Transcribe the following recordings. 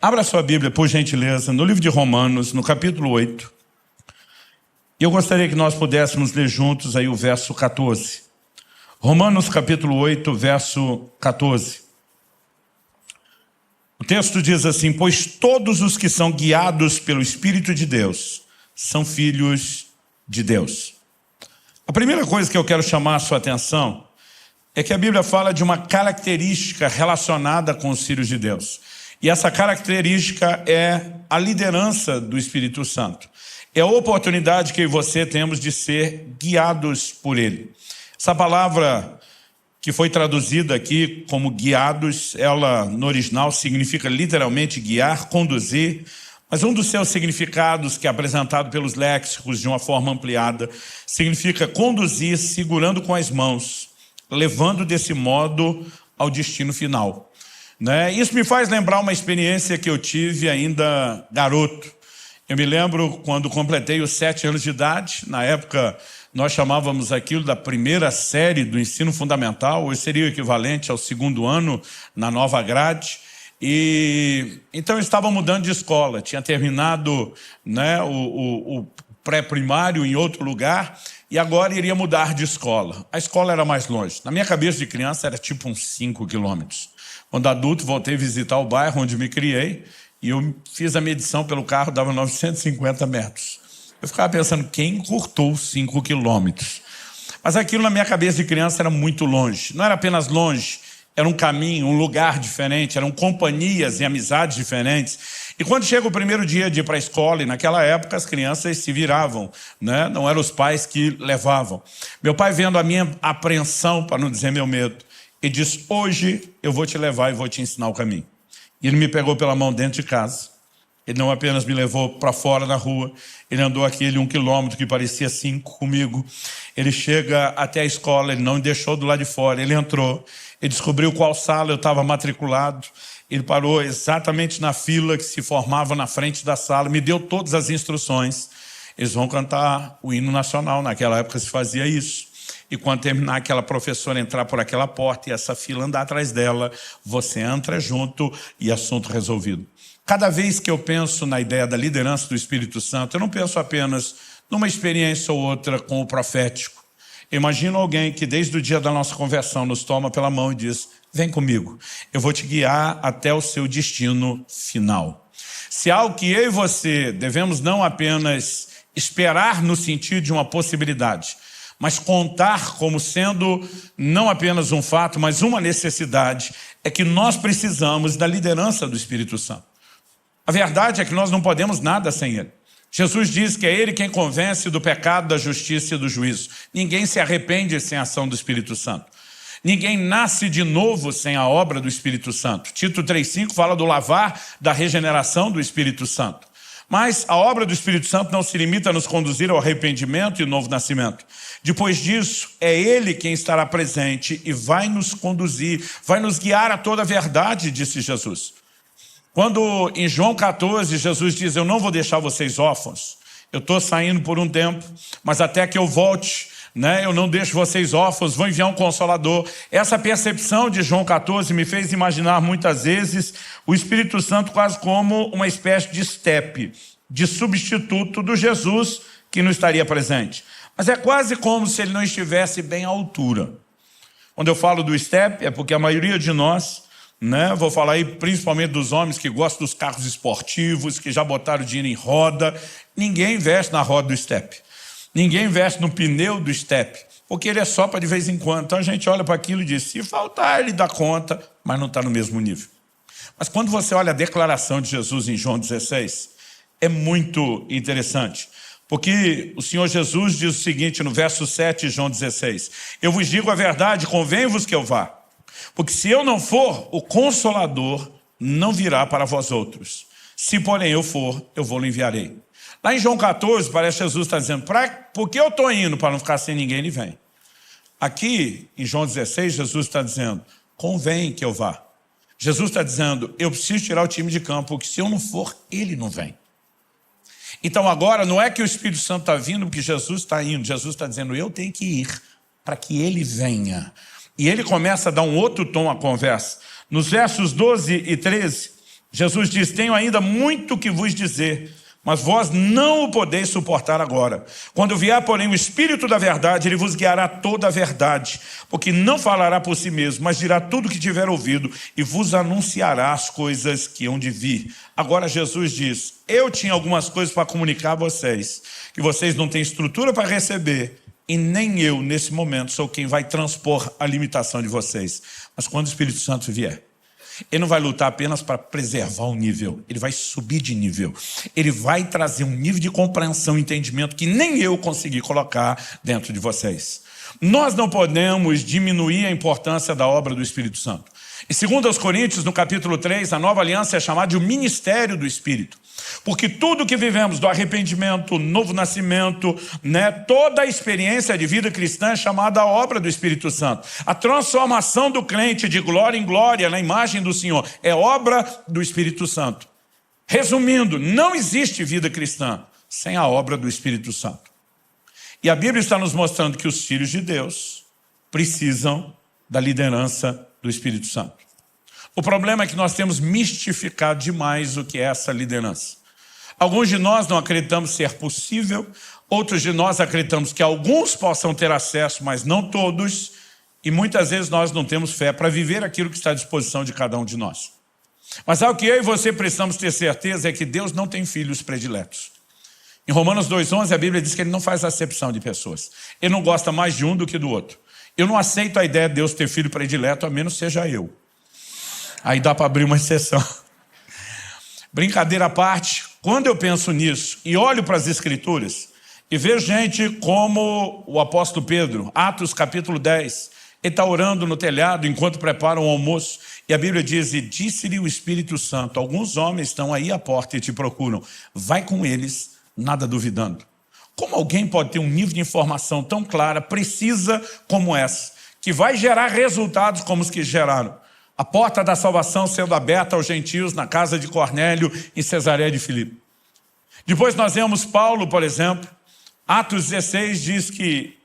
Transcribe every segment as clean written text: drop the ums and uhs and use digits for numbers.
Abra sua Bíblia, por gentileza, no livro de Romanos, no capítulo 8. E eu gostaria que nós pudéssemos ler juntos aí o verso 14. Romanos, capítulo 8, verso 14. O texto diz assim: pois todos os que são guiados pelo Espírito de Deus são filhos de Deus. A primeira coisa que eu quero chamar a sua atenção é que a Bíblia fala de uma característica relacionada com os filhos de Deus. E essa característica é a liderança do Espírito Santo. É a oportunidade que eu e você temos de ser guiados por Ele. Essa palavra que foi traduzida aqui como guiados, ela no original significa literalmente guiar, conduzir, mas um dos seus significados, que é apresentado pelos léxicos de uma forma ampliada, significa conduzir segurando com as mãos, levando desse modo ao destino final. Isso me faz lembrar uma experiência que eu tive ainda garoto. Eu me lembro quando completei os 7 anos de idade. Na época, nós chamávamos aquilo da primeira série do ensino fundamental. Hoje seria o equivalente ao 2º ano na nova grade. E então eu estava mudando de escola. Tinha terminado o pré-primário em outro lugar e agora iria mudar de escola. A escola era mais longe. Na minha cabeça de criança era tipo uns 5 quilômetros. Quando adulto, voltei a visitar o bairro onde me criei e eu fiz a medição pelo carro, dava 950 metros. Eu ficava pensando, quem encurtou 5 quilômetros? Mas aquilo na minha cabeça de criança era muito longe. Não era apenas longe, era um caminho, um lugar diferente, eram companhias e amizades diferentes. E quando chega o primeiro dia de ir para a escola, e naquela época as crianças se viravam, não eram os pais que levavam. Meu pai, vendo a minha apreensão, para não dizer meu medo, ele disse: hoje eu vou te levar e vou te ensinar o caminho. E ele me pegou pela mão dentro de casa. Ele não apenas me levou para fora na rua, ele andou aquele 1 quilômetro que parecia 5 comigo. Ele chega até a escola, ele não me deixou do lado de fora, ele entrou, ele descobriu qual sala eu estava matriculado, ele parou exatamente na fila que se formava na frente da sala, me deu todas as instruções. Eles vão cantar o hino nacional, naquela época se fazia isso. E quando terminar, aquela professora entrar por aquela porta e essa fila andar atrás dela, você entra junto e assunto resolvido. Cada vez que eu penso na ideia da liderança do Espírito Santo, eu não penso apenas numa experiência ou outra com o profético. Eu imagino alguém que desde o dia da nossa conversão nos toma pela mão e diz: vem comigo, eu vou te guiar até o seu destino final. Se há algo que eu e você devemos não apenas esperar no sentido de uma possibilidade, mas contar como sendo não apenas um fato, mas uma necessidade, é que nós precisamos da liderança do Espírito Santo. A verdade é que nós não podemos nada sem Ele. Jesus diz que é Ele quem convence do pecado, da justiça e do juízo. Ninguém se arrepende sem a ação do Espírito Santo. Ninguém nasce de novo sem a obra do Espírito Santo. Tito 3,5 fala do lavar, da regeneração do Espírito Santo. Mas a obra do Espírito Santo não se limita a nos conduzir ao arrependimento e novo nascimento. Depois disso, é Ele quem estará presente e vai nos conduzir, vai nos guiar a toda a verdade, disse Jesus. Quando em João 14, Jesus diz: eu não vou deixar vocês órfãos, eu estou saindo por um tempo, mas até que eu volte, eu não deixo vocês órfãos, vou enviar um Consolador. Essa percepção de João 14 me fez imaginar muitas vezes o Espírito Santo quase como uma espécie de estepe, de substituto do Jesus que não estaria presente. Mas é quase como se ele não estivesse bem à altura. Quando eu falo do estepe, é porque a maioria de nós, vou falar aí principalmente dos homens que gostam dos carros esportivos, que já botaram dinheiro em roda, ninguém investe na roda do estepe. Ninguém investe no pneu do estepe, porque ele é só para de vez em quando. Então a gente olha para aquilo e diz: se faltar, ele dá conta, mas não está no mesmo nível. Mas quando você olha a declaração de Jesus em João 16, é muito interessante. Porque o Senhor Jesus diz o seguinte no verso 7 de João 16: eu vos digo a verdade, convém-vos que eu vá. Porque se eu não for, o Consolador não virá para vós outros. Se porém eu for, eu vou lhe enviarei. Lá em João 14, parece que Jesus está dizendo: por que eu estou indo para não ficar sem ninguém, ele vem. Aqui, em João 16, Jesus está dizendo: convém que eu vá. Jesus está dizendo: eu preciso tirar o time de campo, porque se eu não for, ele não vem. Então agora não é que o Espírito Santo está vindo porque Jesus está indo. Jesus está dizendo: eu tenho que ir para que ele venha. E ele começa a dar um outro tom à conversa. Nos versos 12 e 13, Jesus diz: tenho ainda muito que vos dizer, mas vós não o podeis suportar agora. Quando vier, porém, o Espírito da verdade, ele vos guiará toda a verdade, porque não falará por si mesmo, mas dirá tudo o que tiver ouvido e vos anunciará as coisas que hão de vir. Agora Jesus diz: eu tinha algumas coisas para comunicar a vocês, que vocês não têm estrutura para receber, e nem eu, nesse momento, sou quem vai transpor a limitação de vocês. Mas quando o Espírito Santo vier, ele não vai lutar apenas para preservar o nível, ele vai subir de nível. Ele vai trazer um nível de compreensão e entendimento que nem eu consegui colocar dentro de vocês. Nós não podemos diminuir a importância da obra do Espírito Santo. E segundo aos Coríntios, no capítulo 3, a nova aliança é chamada de o ministério do Espírito. Porque tudo que vivemos, do arrependimento, novo nascimento, toda a experiência de vida cristã é chamada a obra do Espírito Santo. A transformação do crente de glória em glória na imagem do Senhor é obra do Espírito Santo. Resumindo, não existe vida cristã sem a obra do Espírito Santo. E a Bíblia está nos mostrando que os filhos de Deus precisam da liderança do Espírito Santo. O problema é que nós temos mistificado demais o que é essa liderança. Alguns de nós não acreditamos ser possível, outros de nós acreditamos que alguns possam ter acesso, mas não todos, e muitas vezes nós não temos fé para viver aquilo que está à disposição de cada um de nós. Mas algo que eu e você precisamos ter certeza é que Deus não tem filhos prediletos. Em Romanos 2,11 a Bíblia diz que ele não faz acepção de pessoas. Ele não gosta mais de um do que do outro. Eu não aceito a ideia de Deus ter filho predileto, a menos seja eu. Aí dá para abrir uma exceção. Brincadeira à parte, quando eu penso nisso e olho para as Escrituras e vejo gente como o apóstolo Pedro, Atos capítulo 10, ele está orando no telhado enquanto preparam o almoço e a Bíblia diz: e disse-lhe o Espírito Santo, alguns homens estão aí à porta e te procuram, vai com eles, nada duvidando. Como alguém pode ter um nível de informação tão clara, precisa como essa, que vai gerar resultados como os que geraram? A porta da salvação sendo aberta aos gentios na casa de Cornélio em Cesareia de Filipe. Depois nós vemos Paulo, por exemplo. Atos 16 diz que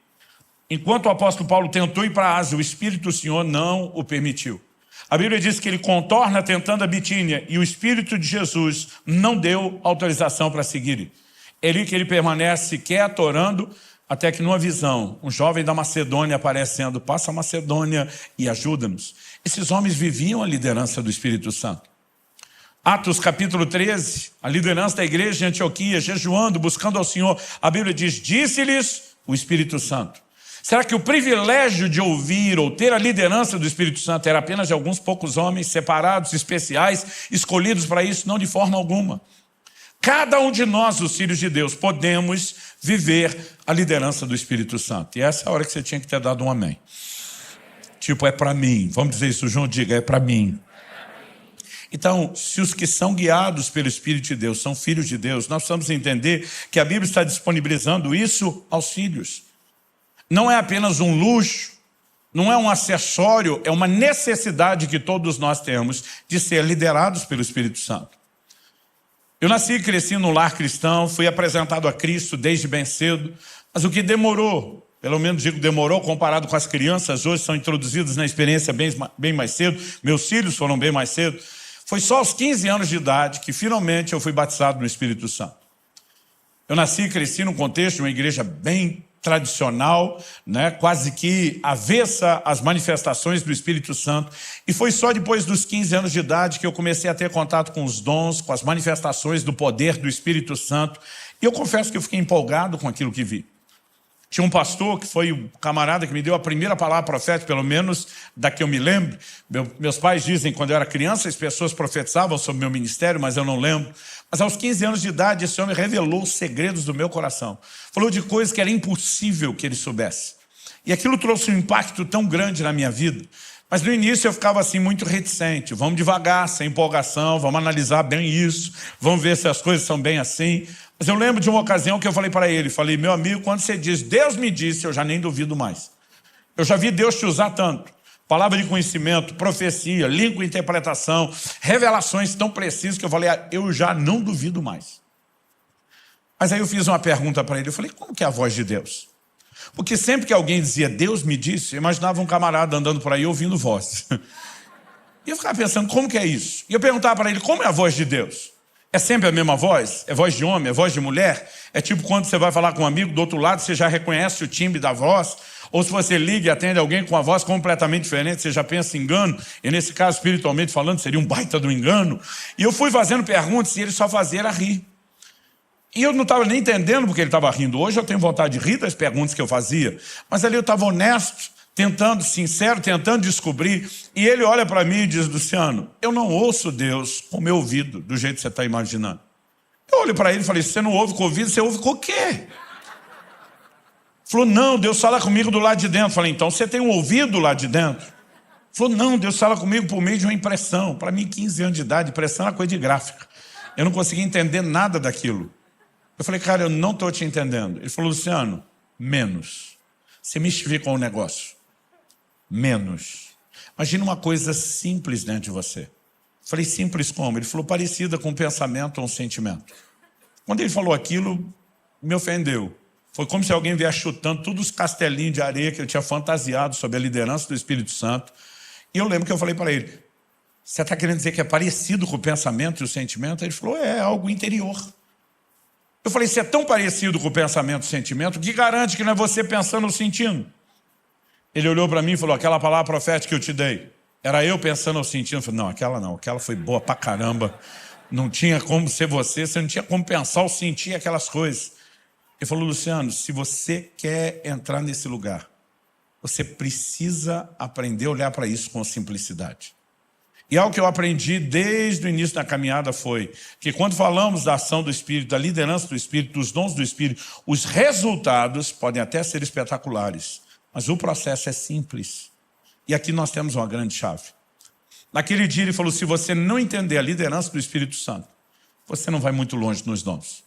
enquanto o apóstolo Paulo tentou ir para a Ásia, o Espírito do Senhor não o permitiu. A Bíblia diz que ele contorna tentando a Bitínia e o Espírito de Jesus não deu autorização para seguir. É ali que ele permanece quieto, orando, até que numa visão, um jovem da Macedônia aparecendo: passa a Macedônia e ajuda-nos. Esses homens viviam a liderança do Espírito Santo. Atos capítulo 13, a liderança da igreja de Antioquia, jejuando, buscando ao Senhor. A Bíblia diz: disse-lhes o Espírito Santo. Será que o privilégio de ouvir ou ter a liderança do Espírito Santo era apenas de alguns poucos homens separados, especiais, escolhidos para isso? Não, de forma alguma. Cada um de nós, os filhos de Deus, podemos viver a liderança do Espírito Santo. E essa é a hora que você tinha que ter dado um amém. Tipo, é para mim. Vamos dizer isso junto? Diga, é para mim. Então, se os que são guiados pelo Espírito de Deus são filhos de Deus, nós precisamos entender que a Bíblia está disponibilizando isso aos filhos. Não é apenas um luxo, não é um acessório, é uma necessidade que todos nós temos de ser liderados pelo Espírito Santo. Eu nasci e cresci num lar cristão, fui apresentado a Cristo desde bem cedo, mas o que demorou, pelo menos digo demorou, comparado com as crianças, hoje são introduzidas na experiência bem mais cedo, meus filhos foram bem mais cedo, foi só aos 15 anos de idade que finalmente eu fui batizado no Espírito Santo. Eu nasci e cresci num contexto de uma igreja bem tradicional, quase que avessa às manifestações do Espírito Santo. E foi só depois dos 15 anos de idade que eu comecei a ter contato com os dons, com as manifestações do poder do Espírito Santo. E eu confesso que eu fiquei empolgado com aquilo que vi. Tinha um pastor que foi o camarada que me deu a primeira palavra profética, pelo menos da que eu me lembro. Meus pais dizem que quando eu era criança as pessoas profetizavam sobre o meu ministério, mas eu não lembro. Mas aos 15 anos de idade esse homem revelou os segredos do meu coração. Falou de coisas que era impossível que ele soubesse. E aquilo trouxe um impacto tão grande na minha vida. Mas no início eu ficava assim muito reticente. Vamos devagar, sem empolgação, vamos analisar bem isso, vamos ver se as coisas são bem assim. Mas eu lembro de uma ocasião que eu falei para ele, falei: meu amigo, quando você diz Deus me disse, eu já nem duvido mais. Eu já vi Deus te usar tanto. Palavra de conhecimento, profecia, língua e interpretação, revelações tão precisas que eu falei: eu já não duvido mais. Mas aí eu fiz uma pergunta para ele, eu falei: como que é a voz de Deus? Porque sempre que alguém dizia Deus me disse, eu imaginava um camarada andando por aí ouvindo voz. E eu ficava pensando, como que é isso? E eu perguntava para ele, como é a voz de Deus? É sempre a mesma voz? É voz de homem? É voz de mulher? É tipo quando você vai falar com um amigo do outro lado, você já reconhece o timbre da voz? Ou se você liga e atende alguém com uma voz completamente diferente, você já pensa em engano? E nesse caso, espiritualmente falando, seria um baita do engano. E eu fui fazendo perguntas e ele só fazia era rir. E eu não estava nem entendendo porque ele estava rindo. Hoje eu tenho vontade de rir das perguntas que eu fazia. Mas ali eu estava honesto, tentando, sincero, tentando descobrir. E ele olha para mim e diz, Luciano, eu não ouço Deus com o meu ouvido, do jeito que você está imaginando. Eu olho para ele e falei, se você não ouve com o ouvido, você ouve com o quê? Ele falou, não, Deus fala comigo do lado de dentro. Eu falei, então você tem um ouvido lá de dentro? Ele falou, não, Deus fala comigo por meio de uma impressão. Para mim, 15 anos de idade, impressão era coisa de gráfica. Eu não conseguia entender nada daquilo. Eu falei, cara, eu não estou te entendendo. Ele falou, Luciano, menos. Você mistificou um negócio. Menos. Imagina uma coisa simples dentro de você. Eu falei, simples como? Ele falou, parecida com um pensamento ou um sentimento. Quando ele falou aquilo, me ofendeu. Foi como se alguém viesse chutando todos os castelinhos de areia que eu tinha fantasiado sobre a liderança do Espírito Santo. E eu lembro que eu falei para ele, você está querendo dizer que é parecido com o pensamento e o sentimento? Ele falou, é algo interior. Eu falei, se é tão parecido com o pensamento e o sentimento, que garante que não é você pensando ou sentindo? Ele olhou para mim e falou, aquela palavra profética que eu te dei, era eu pensando ou sentindo? Eu falei, não, aquela foi boa pra caramba. Não tinha como ser você não tinha como pensar ou sentir aquelas coisas. Ele falou, Luciano, se você quer entrar nesse lugar, você precisa aprender a olhar para isso com simplicidade. E algo que eu aprendi desde o início da caminhada foi que quando falamos da ação do Espírito, da liderança do Espírito, dos dons do Espírito, os resultados podem até ser espetaculares, mas o processo é simples. E aqui nós temos uma grande chave. Naquele dia ele falou, se você não entender a liderança do Espírito Santo, você não vai muito longe nos dons.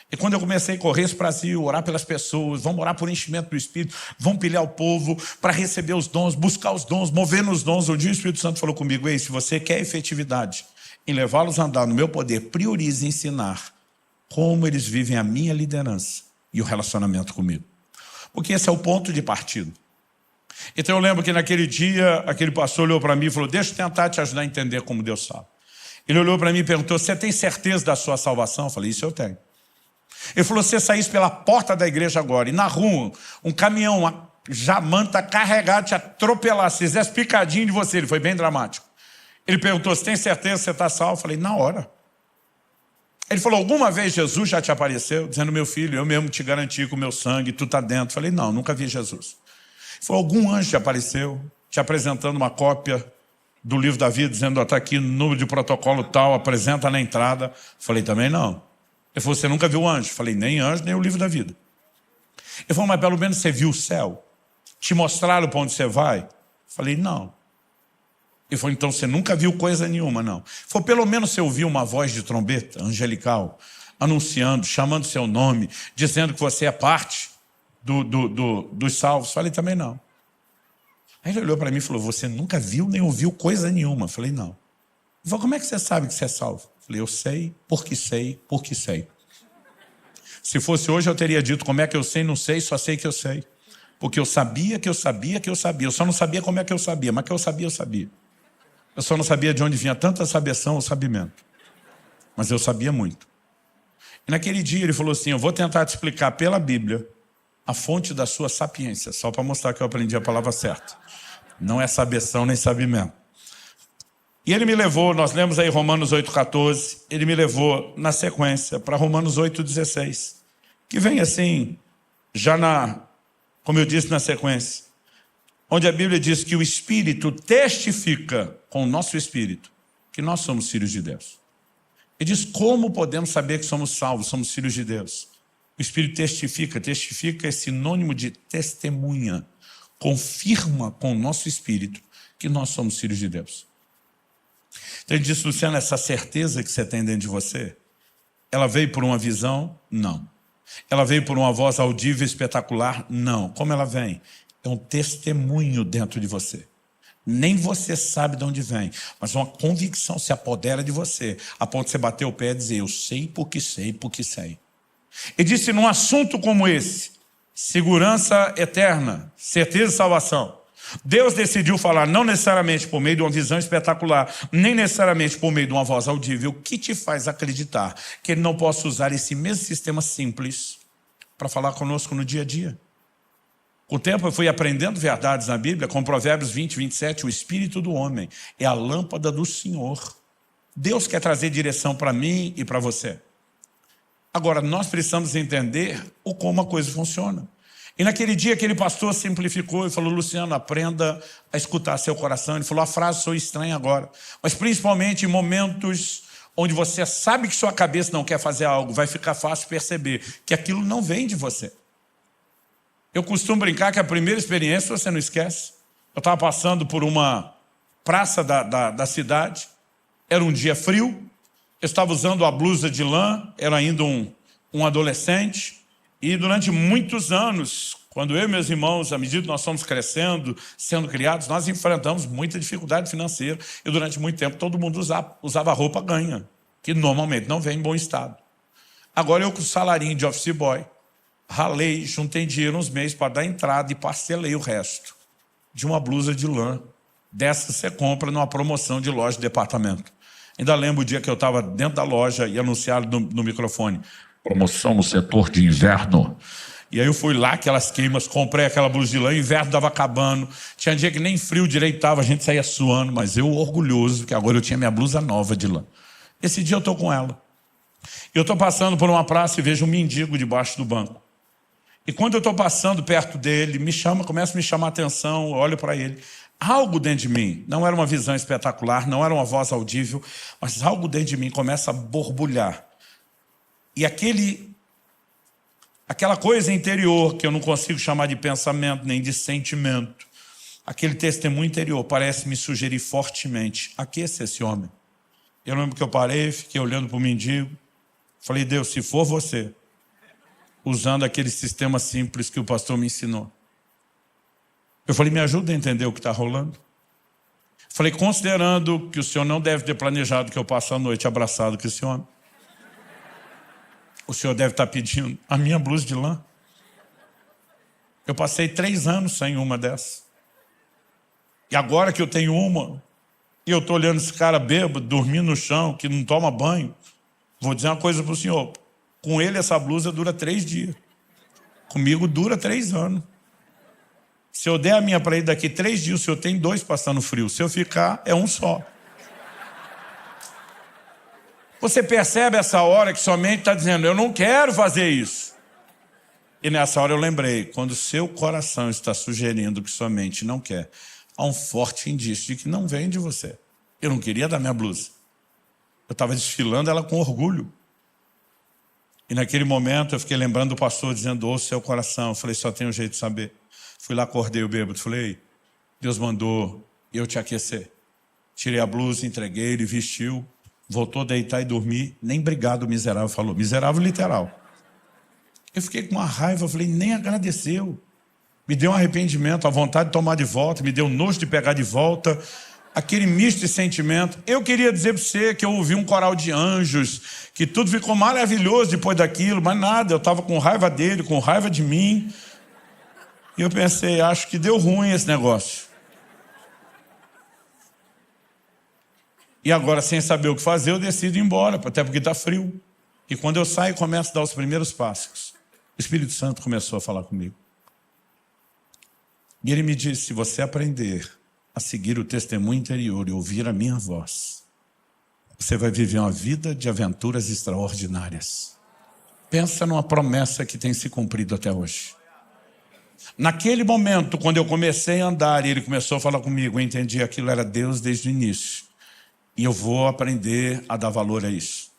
E quando eu comecei a correr esse Brasil, orar pelas pessoas, vamos orar por enchimento do Espírito, vamos pilhar o povo para receber os dons, buscar os dons, mover nos dons. Um dia o Espírito Santo falou comigo, ei, se você quer efetividade em levá-los a andar no meu poder, priorize ensinar como eles vivem a minha liderança e o relacionamento comigo. Porque esse é o ponto de partida. Então eu lembro que naquele dia, aquele pastor olhou para mim e falou, deixa eu tentar te ajudar a entender como Deus fala. Ele olhou para mim e perguntou, você tem certeza da sua salvação? Eu falei, isso eu tenho. Ele falou, se você saísse pela porta da igreja agora e na rua, um caminhão, uma jamanta carregado te atropelar, se fizesse picadinho de você, ele foi bem dramático. Ele perguntou, você tem certeza que você está salvo? Eu falei, na hora. Ele falou, alguma vez Jesus já te apareceu? Dizendo, meu filho, eu mesmo te garanti com o meu sangue, tu está dentro. Eu falei, não, nunca vi Jesus. Ele falou, algum anjo te apareceu, te apresentando uma cópia do livro da vida, dizendo, está aqui no número de protocolo tal, apresenta na entrada. Eu falei, também não. Ele falou, você nunca viu anjo? Eu falei, nem anjo, nem o livro da vida. Ele falou, mas pelo menos você viu o céu? Te mostraram para onde você vai? Eu falei, não. Ele falou, então você nunca viu coisa nenhuma, não. Ele falou, pelo menos você ouviu uma voz de trombeta angelical, anunciando, chamando seu nome, dizendo que você é parte dos salvos. Eu falei, também não. Aí ele olhou para mim e falou, você nunca viu nem ouviu coisa nenhuma? Eu falei, não. Ele falou, como é que você sabe que você é salvo? Eu falei, eu sei, porque sei, porque sei. Se fosse hoje eu teria dito como é que eu sei, não sei, só sei que eu sei. Porque eu sabia que eu sabia que eu sabia. Eu só não sabia como é que eu sabia, mas que eu sabia, eu sabia. Eu só não sabia de onde vinha tanta sabeção ou sabimento. Mas eu sabia muito. E naquele dia ele falou assim, eu vou tentar te explicar pela Bíblia a fonte da sua sapiência, só para mostrar que eu aprendi a palavra certa. Não é sabeção nem sabimento. E ele me levou, nós lemos aí Romanos 8,14, ele me levou na sequência para Romanos 8,16, que vem assim, como eu disse na sequência, onde a Bíblia diz que o Espírito testifica com o nosso Espírito que nós somos filhos de Deus. Ele diz como podemos saber que somos salvos, somos filhos de Deus. O Espírito testifica é sinônimo de testemunha, confirma com o nosso Espírito que nós somos filhos de Deus. Então ele disse, Luciano, essa certeza que você tem dentro de você, ela veio por uma visão? Não. Ela veio por uma voz audível espetacular? Não. Como ela vem? É um testemunho dentro de você. Nem você sabe de onde vem, mas uma convicção se apodera de você, a ponto de você bater o pé e dizer, eu sei porque sei, porque sei. Ele disse, num assunto como esse, segurança eterna, certeza de salvação, Deus decidiu falar não necessariamente por meio de uma visão espetacular, nem necessariamente por meio de uma voz audível, o que te faz acreditar que Ele não possa usar esse mesmo sistema simples para falar conosco no dia a dia? Com o tempo eu fui aprendendo verdades na Bíblia, com Provérbios 20, 27, o espírito do homem é a lâmpada do Senhor. Deus quer trazer direção para mim e para você. Agora, nós precisamos entender como a coisa funciona. E naquele dia, aquele pastor simplificou e falou: Luciano, aprenda a escutar seu coração. Ele falou: a frase sou estranha agora, mas principalmente em momentos onde você sabe que sua cabeça não quer fazer algo, vai ficar fácil perceber que aquilo não vem de você. Eu costumo brincar que a primeira experiência você não esquece. Eu estava passando por uma praça da cidade, era um dia frio, eu estava usando a blusa de lã, era ainda um adolescente, e durante muitos anos, quando eu e meus irmãos, à medida que nós fomos crescendo, sendo criados, nós enfrentamos muita dificuldade financeira, e durante muito tempo todo mundo usava roupa ganha, que normalmente não vem em bom estado. Agora eu com o salarinho de office boy, ralei, juntei dinheiro uns meses para dar entrada e parcelei o resto de uma blusa de lã. Dessa você compra numa promoção de loja de departamento. Ainda lembro o dia que eu estava dentro da loja e anunciaram no microfone: promoção no setor de inverno. E aí eu fui lá, aquelas queimas, comprei aquela blusa de lã, o inverno estava acabando. Tinha dia que nem frio direito estava, a gente saía suando, mas eu orgulhoso, que agora eu tinha minha blusa nova de lã. Esse dia eu estou com ela. Eu estou passando por uma praça e vejo um mendigo debaixo do banco. E quando eu estou passando perto dele, começa a me chamar a atenção, eu olho para ele. Algo dentro de mim, não era uma visão espetacular, não era uma voz audível, mas algo dentro de mim começa a borbulhar. E aquela coisa interior, que eu não consigo chamar de pensamento, nem de sentimento, aquele testemunho interior parece me sugerir fortemente: aqueça esse homem. Eu lembro que eu parei, fiquei olhando para o mendigo, falei: Deus, se for você, usando aquele sistema simples que o pastor me ensinou. Eu falei: me ajuda a entender o que está rolando. Falei: considerando que o senhor não deve ter planejado que eu passe a noite abraçado com esse homem, o senhor deve estar pedindo a minha blusa de lã. Eu passei 3 anos sem uma dessa. E agora que eu tenho uma, e eu estou olhando esse cara bêbado, dormindo no chão, que não toma banho, vou dizer uma coisa para o senhor: com ele essa blusa dura 3 dias. Comigo dura 3 anos. Se eu der a minha para ele daqui 3 dias, o senhor tem 2 passando frio. Se eu ficar, é um só. Você percebe essa hora que sua mente está dizendo: eu não quero fazer isso. E nessa hora eu lembrei: quando o seu coração está sugerindo que sua mente não quer, há um forte indício de que não vem de você. Eu não queria dar minha blusa. Eu estava desfilando ela com orgulho. E naquele momento eu fiquei lembrando do pastor dizendo: ouça seu coração. Eu falei: só tem um jeito de saber. Fui lá, acordei o bêbado, falei: Deus mandou eu te aquecer. Tirei a blusa, entreguei, ele vestiu, voltou a deitar e dormir. Nem obrigado o miserável falou. Miserável literal. Eu fiquei com uma raiva, falei: nem agradeceu. Me deu um arrependimento, a vontade de tomar de volta, me deu nojo de pegar de volta. Aquele misto de sentimento. Eu queria dizer para você que eu ouvi um coral de anjos, que tudo ficou maravilhoso depois daquilo, mas nada, eu estava com raiva dele, com raiva de mim. E eu pensei: acho que deu ruim esse negócio. E agora, sem saber o que fazer, eu decido ir embora, até porque está frio. E quando eu saio e começo a dar os primeiros passos, o Espírito Santo começou a falar comigo. E ele me disse: se você aprender a seguir o testemunho interior e ouvir a minha voz, você vai viver uma vida de aventuras extraordinárias. Pensa numa promessa que tem se cumprido até hoje. Naquele momento, quando eu comecei a andar e ele começou a falar comigo, eu entendi que aquilo era Deus desde o início. E eu vou aprender a dar valor a isso.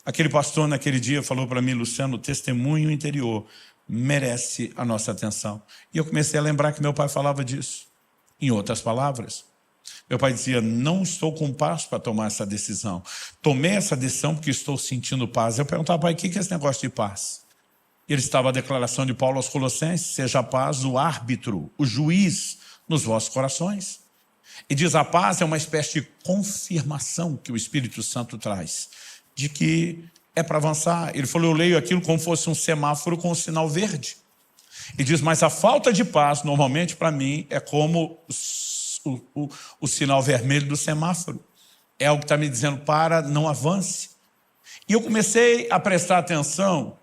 Aquele pastor naquele dia falou para mim: Luciano, o testemunho interior merece a nossa atenção. E eu comecei a lembrar que meu pai falava disso. Em outras palavras, meu pai dizia: não estou com paz para tomar essa decisão. Tomei essa decisão porque estou sentindo paz. Eu perguntava: pai, o que é esse negócio de paz? Ele estava a declaração de Paulo aos Colossenses: seja a paz o árbitro, o juiz nos vossos corações. E diz: a paz é uma espécie de confirmação que o Espírito Santo traz, de que é para avançar. Ele falou: eu leio aquilo como fosse um semáforo com um sinal verde. E diz, mas a falta de paz, normalmente, para mim, é como o sinal vermelho do semáforo. É algo que está me dizendo, para, não avance. E eu comecei a prestar atenção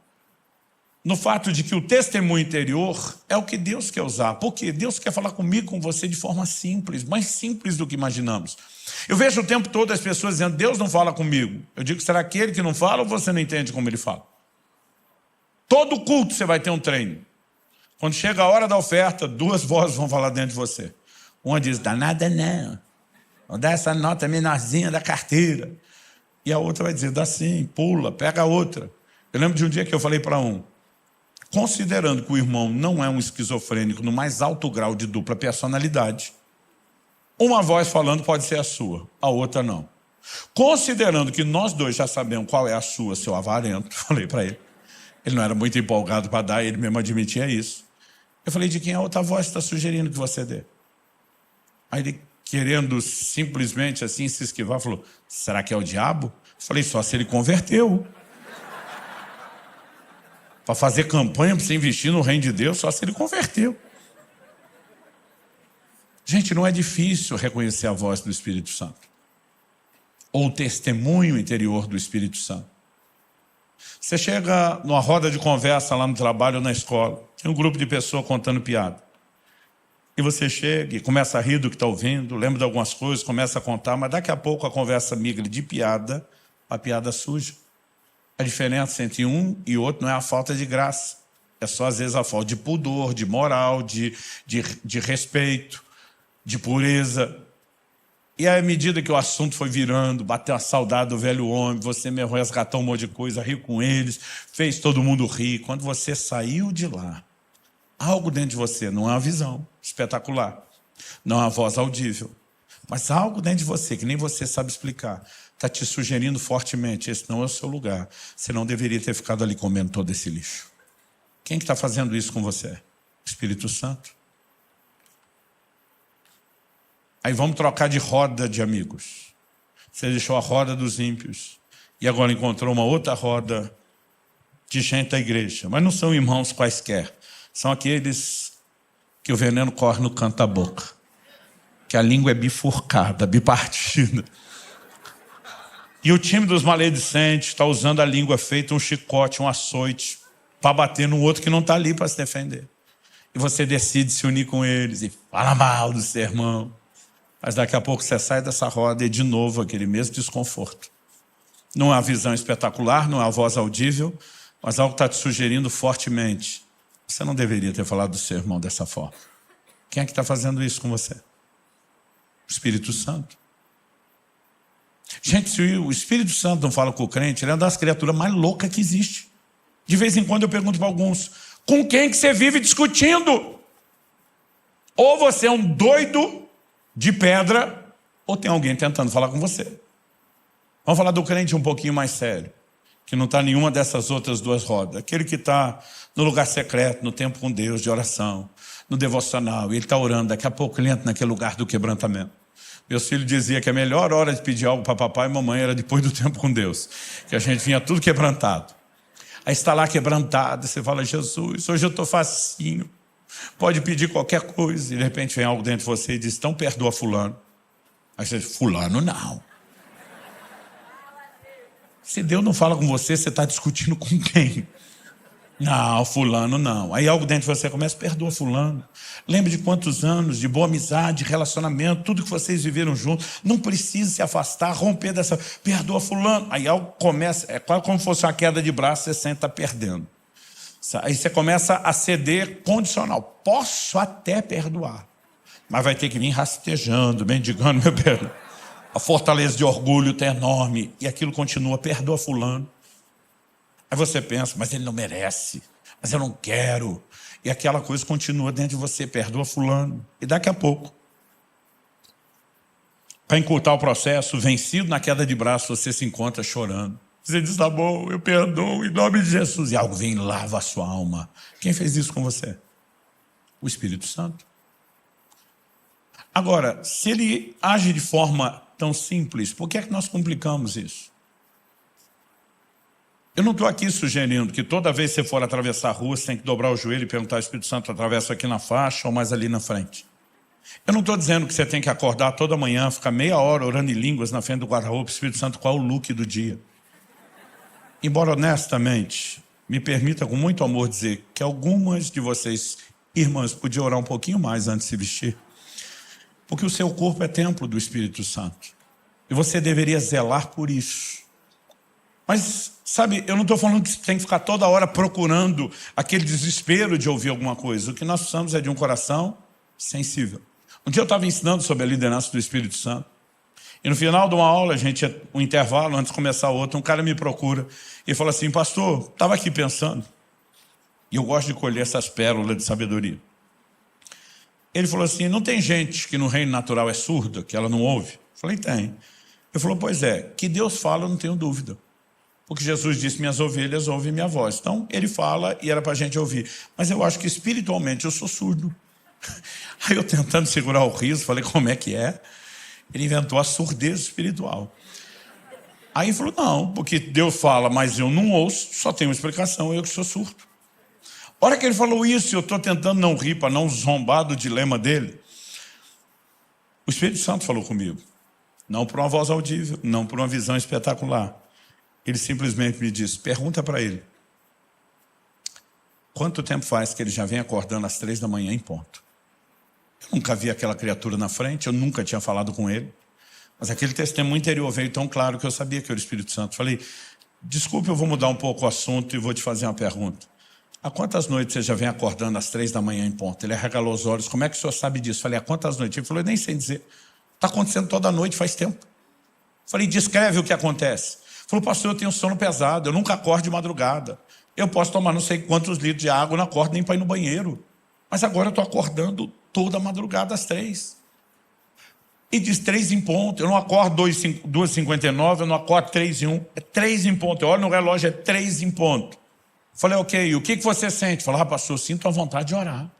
no fato de que o testemunho interior é o que Deus quer usar. Porque Deus quer falar comigo, com você, de forma simples, mais simples do que imaginamos. Eu vejo o tempo todo as pessoas dizendo, Deus não fala comigo. Eu digo, será aquele que não fala ou você não entende como ele fala? Todo culto você vai ter um treino. Quando chega a hora da oferta, 2 vozes vão falar dentro de você. Uma diz, dá nada não. Vou dar essa nota menorzinha da carteira. E a outra vai dizer, dá sim, pula, pega a outra. Eu lembro de um dia que eu falei para um, considerando que o irmão não é um esquizofrênico no mais alto grau de dupla personalidade, uma voz falando pode ser a sua, a outra não. Considerando que nós dois já sabemos qual é a sua, seu avarento, falei para ele. Ele não era muito empolgado para dar, ele mesmo admitia isso. Eu falei, de quem a outra voz está sugerindo que você dê? Aí ele, querendo simplesmente assim se esquivar, falou, será que é o diabo? Eu falei, só se ele converteu. Para fazer campanha, para você investir no reino de Deus, só se ele converteu. Gente, não é difícil reconhecer a voz do Espírito Santo. Ou o testemunho interior do Espírito Santo. Você chega numa roda de conversa lá no trabalho ou na escola, tem um grupo de pessoas contando piada. E você chega e começa a rir do que está ouvindo, lembra de algumas coisas, começa a contar, mas daqui a pouco a conversa migra de piada a piada suja. A diferença entre um e outro não é a falta de graça. É só, às vezes, a falta de pudor, de moral, de respeito, de pureza. E aí, à medida que o assunto foi virando, bateu a saudade do velho homem, você mesmo resgatou um monte de coisa, riu com eles, fez todo mundo rir. Quando você saiu de lá, algo dentro de você, não é uma visão espetacular, não é uma voz audível, mas algo dentro de você, que nem você sabe explicar, está te sugerindo fortemente, esse não é o seu lugar. Você não deveria ter ficado ali comendo todo esse lixo. Quem que está fazendo isso com você? O Espírito Santo. Aí vamos trocar de roda de amigos. Você deixou a roda dos ímpios e agora encontrou uma outra roda de gente da igreja. Mas não são irmãos quaisquer. São aqueles que o veneno corre no canto da boca. Que a língua é bifurcada, bipartida. E o time dos maledicentes está usando a língua feita um chicote, um açoite, para bater no outro que não está ali para se defender. E você decide se unir com eles e fala mal do seu irmão. Mas daqui a pouco você sai dessa roda e de novo aquele mesmo desconforto. Não é uma visão espetacular, não é uma voz audível, mas algo está te sugerindo fortemente. Você não deveria ter falado do seu irmão dessa forma. Quem é que está fazendo isso com você? O Espírito Santo. Gente, se o Espírito Santo não fala com o crente, ele é uma das criaturas mais loucas que existe. De vez em quando eu pergunto para alguns, com quem que você vive discutindo? Ou você é um doido de pedra, ou tem alguém tentando falar com você. Vamos falar do crente um pouquinho mais sério, que não está em nenhuma dessas outras 2 rodas. Aquele que está no lugar secreto, no tempo com Deus, de oração, no devocional, e ele está orando, daqui a pouco ele entra naquele lugar do quebrantamento. Meus filhos diziam que a melhor hora de pedir algo para papai e mamãe era depois do tempo com Deus, que a gente vinha tudo quebrantado. Aí está lá quebrantado, você fala, Jesus, hoje eu estou facinho, pode pedir qualquer coisa, e de repente vem algo dentro de você e diz, então perdoa fulano. Aí você diz, fulano não. Se Deus não fala com você, você está discutindo com quem? Não, fulano não. Aí algo dentro de você começa, perdoa fulano. Lembre de quantos anos de boa amizade, relacionamento, tudo que vocês viveram juntos. Não precisa se afastar, romper dessa, perdoa fulano. Aí algo começa, é quase como se fosse uma queda de braço, você senta perdendo. Aí você começa a ceder condicional. Posso até perdoar, mas vai ter que vir rastejando, mendigando meu perdão. A fortaleza de orgulho está enorme e aquilo continua, perdoa fulano. Aí você pensa, mas ele não merece, mas eu não quero. E aquela coisa continua dentro de você, perdoa fulano. E daqui a pouco, para encurtar o processo, vencido na queda de braço, você se encontra chorando. Você diz, tá bom, eu perdoo em nome de Jesus. E algo vem e lava a sua alma. Quem fez isso com você? O Espírito Santo. Agora, se ele age de forma tão simples, por que é que nós complicamos isso? Eu não estou aqui sugerindo que toda vez que você for atravessar a rua, você tem que dobrar o joelho e perguntar ao Espírito Santo, atravessa aqui na faixa ou mais ali na frente. Eu não estou dizendo que você tem que acordar toda manhã, ficar meia hora orando em línguas na frente do guarda-roupa, Espírito Santo, qual é o look do dia. Embora honestamente, me permita com muito amor dizer que algumas de vocês, irmãs, podiam orar um pouquinho mais antes de se vestir, porque o seu corpo é templo do Espírito Santo. E você deveria zelar por isso. Mas, sabe, eu não estou falando que você tem que ficar toda hora procurando aquele desespero de ouvir alguma coisa. O que nós precisamos é de um coração sensível. Um dia eu estava ensinando sobre a liderança do Espírito Santo. E no final de uma aula, um intervalo, antes de começar outra, um cara me procura e fala assim, pastor, estava aqui pensando, e eu gosto de colher essas pérolas de sabedoria. Ele falou assim, não tem gente que no reino natural é surda, que ela não ouve? Eu falei, tem. Ele falou, pois é, que Deus fala, eu não tenho dúvida. Porque Jesus disse, minhas ovelhas ouvem minha voz. Então, ele fala e era para a gente ouvir. Mas eu acho que espiritualmente eu sou surdo. Aí eu tentando segurar o riso, falei, como é que é? Ele inventou a surdez espiritual. Aí ele falou, não, porque Deus fala, mas eu não ouço, só tem uma explicação, eu que sou surdo. A hora que ele falou isso, eu estou tentando não rir, para não zombar do dilema dele. O Espírito Santo falou comigo. Não por uma voz audível, não por uma visão espetacular. Ele simplesmente me disse, pergunta para ele. Quanto tempo faz que ele já vem acordando às 3 da manhã em ponto? Eu nunca vi aquela criatura na frente, eu nunca tinha falado com ele. Mas aquele testemunho interior veio tão claro que eu sabia que era o Espírito Santo. Falei, desculpe, eu vou mudar um pouco o assunto e vou te fazer uma pergunta. Há quantas noites você já vem acordando às 3 da manhã em ponto? Ele arregalou os olhos, como é que o senhor sabe disso? Falei, há quantas noites? Ele falou, eu nem sei dizer. Está acontecendo toda noite, faz tempo. Falei, descreve o que acontece. Falou, pastor, eu tenho sono pesado, eu nunca acordo de madrugada. Eu posso tomar não sei quantos litros de água, eu não acordo nem para ir no banheiro. Mas agora eu estou acordando toda madrugada às 3. E diz 3 em ponto. Eu não acordo 2h59, eu não acordo 3h01. É 3 em ponto. Eu olho no relógio, é 3 em ponto. Falei, ok, o que você sente? Falei, pastor, eu sinto a vontade de orar.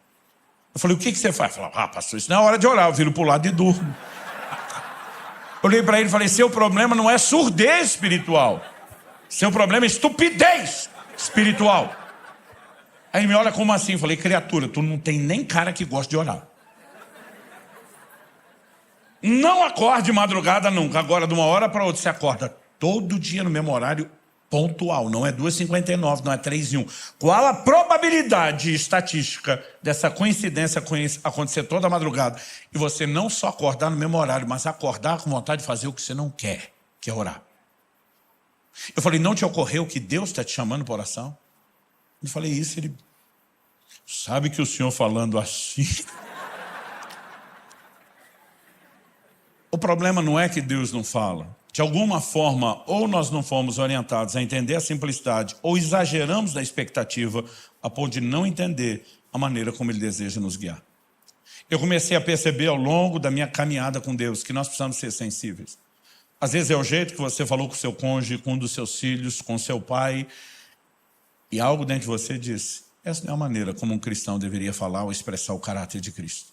Eu falei, o que você faz? Falei, pastor, isso não é hora de orar, eu viro para o lado e durmo. Eu olhei para ele e falei, seu problema não é surdez espiritual. Seu problema é estupidez espiritual. Aí ele me olha como assim? Eu falei, criatura, tu não tem nem cara que gosta de orar. Não acorde de madrugada nunca. Agora, de uma hora para outra, você acorda todo dia no mesmo horário pontual. Não é 2h59, não é 3h01. Qual a probabilidade estatística dessa coincidência acontecer toda a madrugada? E você não só acordar no mesmo horário, mas acordar com vontade de fazer o que você não quer, que é orar. Eu falei, não te ocorreu que Deus está te chamando para oração? Eu falei isso, ele... Sabe que o senhor falando assim... O problema não é que Deus não fala. De alguma forma, ou nós não fomos orientados a entender a simplicidade, ou exageramos na expectativa a ponto de não entender a maneira como Ele deseja nos guiar. Eu comecei a perceber ao longo da minha caminhada com Deus que nós precisamos ser sensíveis. Às vezes é o jeito que você falou com o seu cônjuge, com um dos seus filhos, com seu pai, e algo dentro de você disse, essa não é a maneira como um cristão deveria falar ou expressar o caráter de Cristo.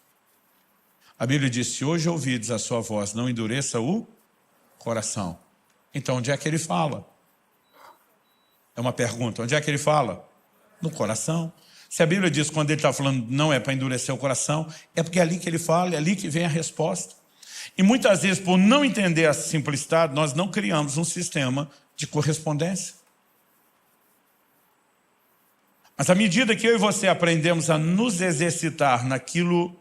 A Bíblia diz, se hoje ouvides a sua voz, não endureça o coração. Então, onde é que ele fala? É uma pergunta. Onde é que ele fala? No coração. Se a Bíblia diz, quando ele está falando, não é para endurecer o coração, é porque é ali que ele fala, é ali que vem a resposta. E muitas vezes, por não entender a simplicidade, nós não criamos um sistema de correspondência. Mas à medida que eu e você aprendemos a nos exercitar naquilo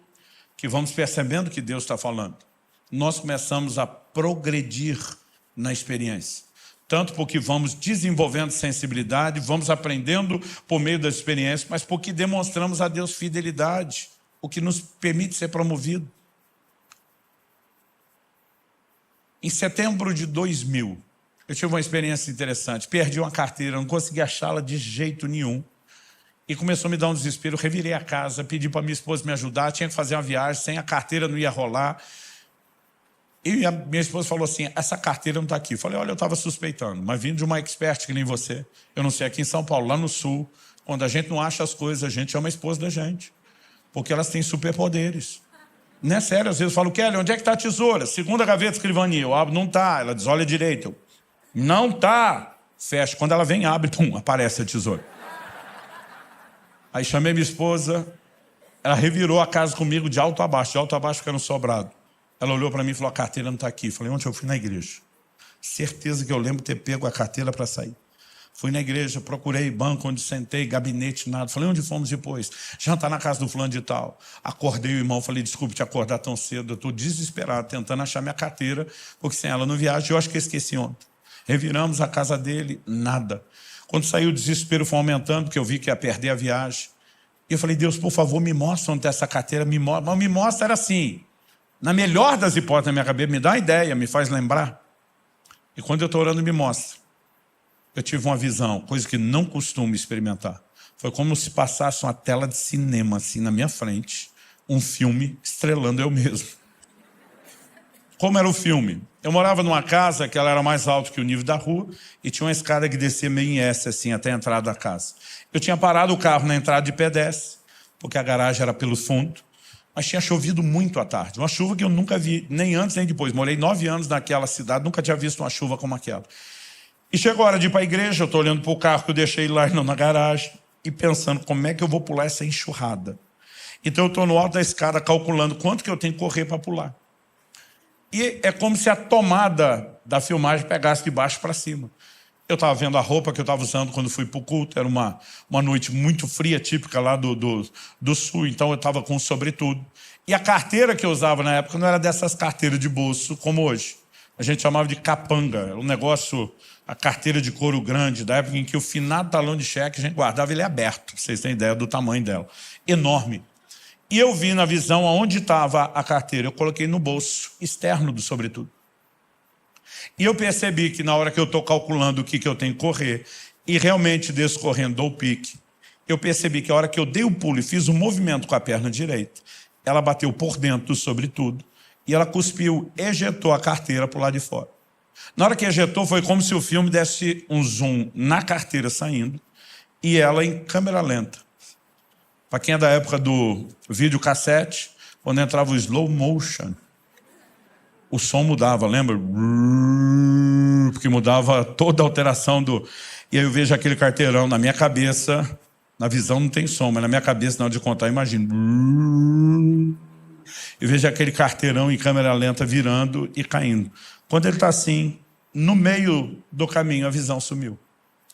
que vamos percebendo que Deus está falando, nós começamos a progredir na experiência. Tanto porque vamos desenvolvendo sensibilidade, vamos aprendendo por meio das experiências, mas porque demonstramos a Deus fidelidade, o que nos permite ser promovido. Em setembro de 2000, eu tive uma experiência interessante. Perdi uma carteira, não consegui achá-la de jeito nenhum. E começou a me dar um desespero, revirei a casa, pedi para minha esposa me ajudar, tinha que fazer uma viagem, sem a carteira não ia rolar. E a minha esposa falou assim, essa carteira não está aqui. Eu falei, olha, eu estava suspeitando, mas vindo de uma expert que nem você. Eu não sei, aqui em São Paulo, lá no sul, quando a gente não acha as coisas, a gente chama a esposa da gente. Porque elas têm superpoderes. Não é sério, às vezes eu falo, Kelly, onde é que está a tesoura? Segunda gaveta escrivaninha. Eu abro, não está. Ela diz, olha direito. Não está. fecha. Quando ela vem, abre, pum, aparece a tesoura. Aí chamei minha esposa, ela revirou a casa comigo de alto a baixo fica no sobrado. Ela olhou para mim e falou, a carteira não está aqui. Falei, ontem eu fui na igreja. Certeza que eu lembro de ter pego a carteira para sair. Fui na igreja, procurei banco onde sentei, gabinete, nada. Falei, onde fomos depois? Jantar na casa do fulano de tal. Acordei o irmão, falei, desculpe te acordar tão cedo. Eu estou desesperado, tentando achar minha carteira, porque sem ela não viajo. Eu acho que eu esqueci ontem. Reviramos a casa dele, nada. Quando saiu o desespero foi aumentando, porque eu vi que ia perder a viagem. E eu falei, Deus, por favor, me mostra onde está essa carteira. Me mostra. Mas me mostra era assim, na melhor das hipóteses na minha cabeça, me dá uma ideia, me faz lembrar. E quando eu estou orando, me mostra. Eu tive uma visão, coisa que não costumo experimentar. Foi como se passasse uma tela de cinema assim na minha frente, um filme estrelando eu mesmo. Como era o filme? Eu morava numa casa que ela era mais alta que o nível da rua e tinha uma escada que descia meio em S, assim, até a entrada da casa. Eu tinha parado o carro na entrada de pedestre, porque a garagem era pelo fundo, mas tinha chovido muito à tarde. Uma chuva que eu nunca vi, nem antes nem depois. Morei 9 anos naquela cidade, nunca tinha visto uma chuva como aquela. E chegou a hora de ir para a igreja, eu estou olhando para o carro que eu deixei lá na garagem e pensando como é que eu vou pular essa enxurrada. Então eu estou no alto da escada calculando quanto que eu tenho que correr para pular. E é como se a tomada da filmagem pegasse de baixo para cima. Eu estava vendo a roupa que eu estava usando quando fui para o culto, era uma noite muito fria, típica lá do sul, então eu estava com um sobretudo. E a carteira que eu usava na época não era dessas carteiras de bolso como hoje. A gente chamava de capanga, um negócio, a carteira de couro grande, da época em que o finado talão de cheque a gente guardava ele aberto, pra vocês terem ideia do tamanho dela. Enorme. E eu vi na visão aonde estava a carteira, eu coloquei no bolso externo do sobretudo. E eu percebi que na hora que eu estou calculando o que eu tenho que correr, e realmente descorrendo dou o pique, eu percebi que a hora que eu dei o pulo e fiz um movimento com a perna direita, ela bateu por dentro do sobretudo, e ela cuspiu, ejetou a carteira para o lado de fora. Na hora que ejetou, foi como se o filme desse um zoom na carteira saindo, e ela em câmera lenta. Para quem é da época do videocassete, quando entrava o slow motion, o som mudava, lembra? Porque mudava toda a alteração do... E aí eu vejo aquele carteirão na minha cabeça, na visão não tem som, mas na minha cabeça, na hora de contar, eu imagino. Eu vejo aquele carteirão em câmera lenta virando e caindo. Quando ele está assim, no meio do caminho, a visão sumiu. O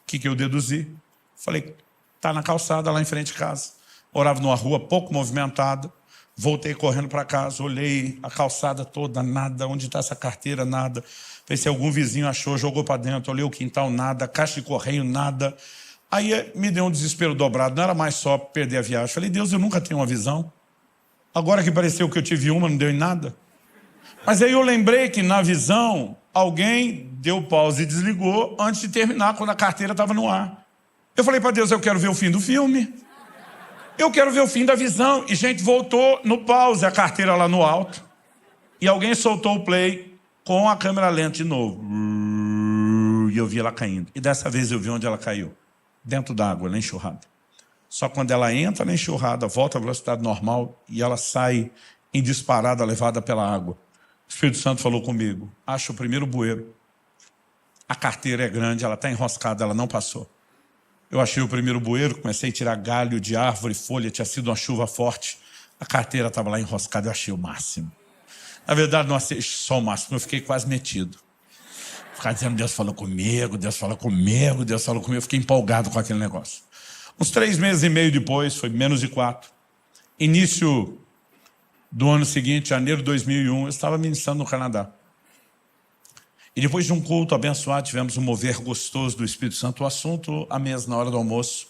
que eu deduzi? Falei, está na calçada lá em frente de casa. Morava numa rua pouco movimentada. Voltei correndo para casa, olhei a calçada toda, nada. Onde está essa carteira? Nada. Pensei se algum vizinho achou, jogou para dentro. Olhei o quintal, nada. Caixa de correio, nada. Aí me deu um desespero dobrado. Não era mais só perder a viagem. Falei, Deus, eu nunca tenho uma visão. Agora que pareceu que eu tive uma, não deu em nada. Mas aí eu lembrei que na visão, alguém deu pause e desligou antes de terminar, quando a carteira estava no ar. Eu falei para Deus, eu quero ver o fim do filme. Eu quero ver o fim da visão. E, gente, voltou no pause, a carteira lá no alto. E alguém soltou o play com a câmera lenta de novo. E eu vi ela caindo. E dessa vez eu vi onde ela caiu. Dentro d'água, na enxurrada. Só quando ela entra na enxurrada, volta à velocidade normal e ela sai em disparada, levada pela água. O Espírito Santo falou comigo, acha o primeiro bueiro. A carteira é grande, ela está enroscada, ela não passou. Eu achei o primeiro bueiro, comecei a tirar galho de árvore, folha, tinha sido uma chuva forte. A carteira estava lá enroscada, eu achei o máximo. Na verdade, não achei só o máximo, eu fiquei quase metido. Ficar dizendo, Deus falou comigo, Deus falou comigo, Deus falou comigo. Eu fiquei empolgado com aquele negócio. Uns 3 meses e meio depois, foi menos de 4, início do ano seguinte, janeiro de 2001, eu estava ministrando no Canadá. E depois de um culto abençoado, tivemos um mover gostoso do Espírito Santo. O assunto, à mesa, na hora do almoço,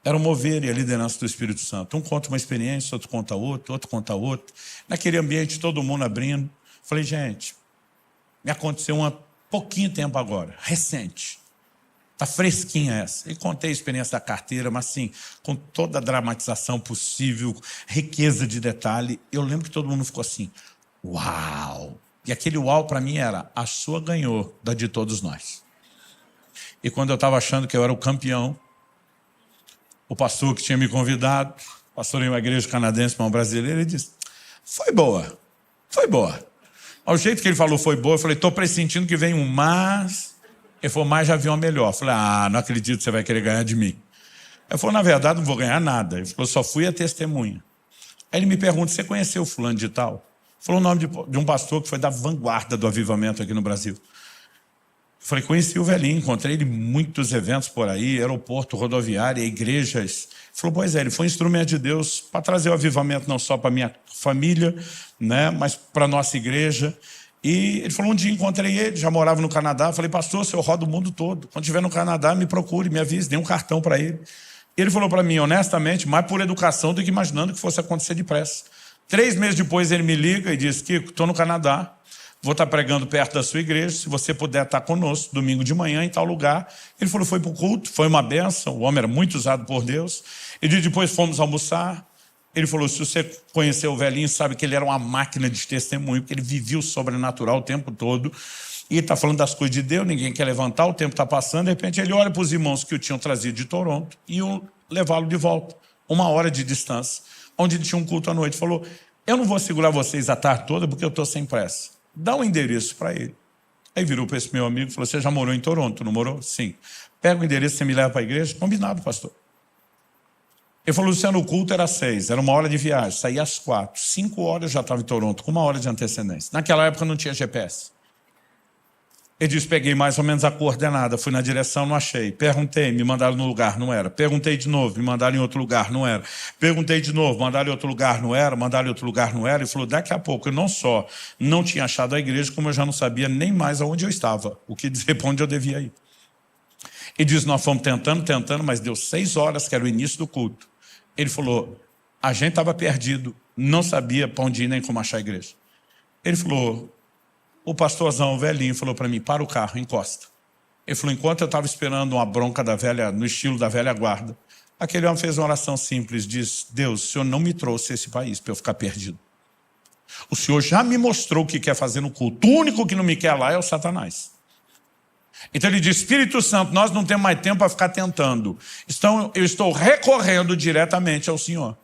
era o mover e a liderança do Espírito Santo. Um conta uma experiência, outro conta conta outra. Naquele ambiente, todo mundo abrindo. Falei, gente, me aconteceu há pouquinho tempo agora, recente. Está fresquinha essa. E contei a experiência da carteira, mas assim, com toda a dramatização possível, riqueza de detalhe. Eu lembro que todo mundo ficou assim, uau! E aquele uau para mim era, a sua ganhou da de todos nós. E quando eu estava achando que eu era o campeão, o pastor que tinha me convidado, pastor em uma igreja canadense, uma brasileira, ele disse, foi boa, foi boa. Ao jeito que ele falou foi boa, eu falei, estou pressentindo que vem um mas... Ele falou, mas já vi uma melhor. Eu falei, não acredito que você vai querer ganhar de mim. Ele falou, na verdade, não vou ganhar nada. Ele falou, só fui a testemunha. Aí ele me pergunta, você conheceu o fulano de tal? Ele falou o nome de um pastor que foi da vanguarda do avivamento aqui no Brasil. Eu falei, conheci o velhinho, encontrei ele em muitos eventos por aí, aeroporto, rodoviária, igrejas. Ele falou, pois é, ele foi um instrumento de Deus para trazer o avivamento não só para minha família, né, mas para a nossa igreja. E ele falou, um dia encontrei ele, já morava no Canadá. Falei, pastor, o senhor roda o mundo todo. Quando estiver no Canadá, me procure, me avise, dê um cartão para ele. Ele falou para mim, honestamente, mais por educação do que imaginando que fosse acontecer depressa. 3 meses depois ele me liga e diz, Kiko, estou no Canadá, vou estar pregando perto da sua igreja, se você puder estar conosco, domingo de manhã, em tal lugar. Ele falou, foi para o culto, foi uma bênção, o homem era muito usado por Deus. E depois fomos almoçar. Ele falou, se você conheceu o velhinho, sabe que ele era uma máquina de testemunho, porque ele vivia o sobrenatural o tempo todo. E ele está falando das coisas de Deus, ninguém quer levantar, o tempo está passando, de repente ele olha para os irmãos que o tinham trazido de Toronto e iam levá-lo de volta, 1 hora de distância, onde ele tinha um culto à noite. Falou, eu não vou segurar vocês a tarde toda porque eu estou sem pressa. Dá um endereço para ele. Aí virou para esse meu amigo e falou, você já morou em Toronto, não morou? Sim. Pega o endereço, você me leva para a igreja? Combinado, pastor. Ele falou, Luciano, o culto era 6, era 1 hora de viagem, saía às 4. 5 horas eu já estava em Toronto, com 1 hora de antecedência. Naquela época não tinha GPS. Ele disse, peguei mais ou menos a coordenada, fui na direção, não achei. Perguntei, me mandaram no lugar, não era. Perguntei de novo, me mandaram em outro lugar, não era. Perguntei de novo, mandaram em outro lugar, não era. Mandaram em outro lugar, não era. Ele falou, daqui a pouco eu não só não tinha achado a igreja, como eu já não sabia nem mais aonde eu estava, o que dizer para onde eu devia ir. Ele disse, nós fomos tentando, mas deu 6 horas, que era o início do culto. Ele falou, a gente estava perdido, não sabia para onde ir nem como achar a igreja. Ele falou, o pastorzão, o velhinho, falou para mim, para o carro, encosta. Ele falou, enquanto eu estava esperando uma bronca da velha, no estilo da velha guarda, aquele homem fez uma oração simples, diz, Deus, o Senhor não me trouxe a esse país para eu ficar perdido. O Senhor já me mostrou o que quer fazer no culto. O único que não me quer lá é o Satanás. Então ele diz, Espírito Santo, nós não temos mais tempo para ficar tentando. Então eu estou recorrendo diretamente ao Senhor.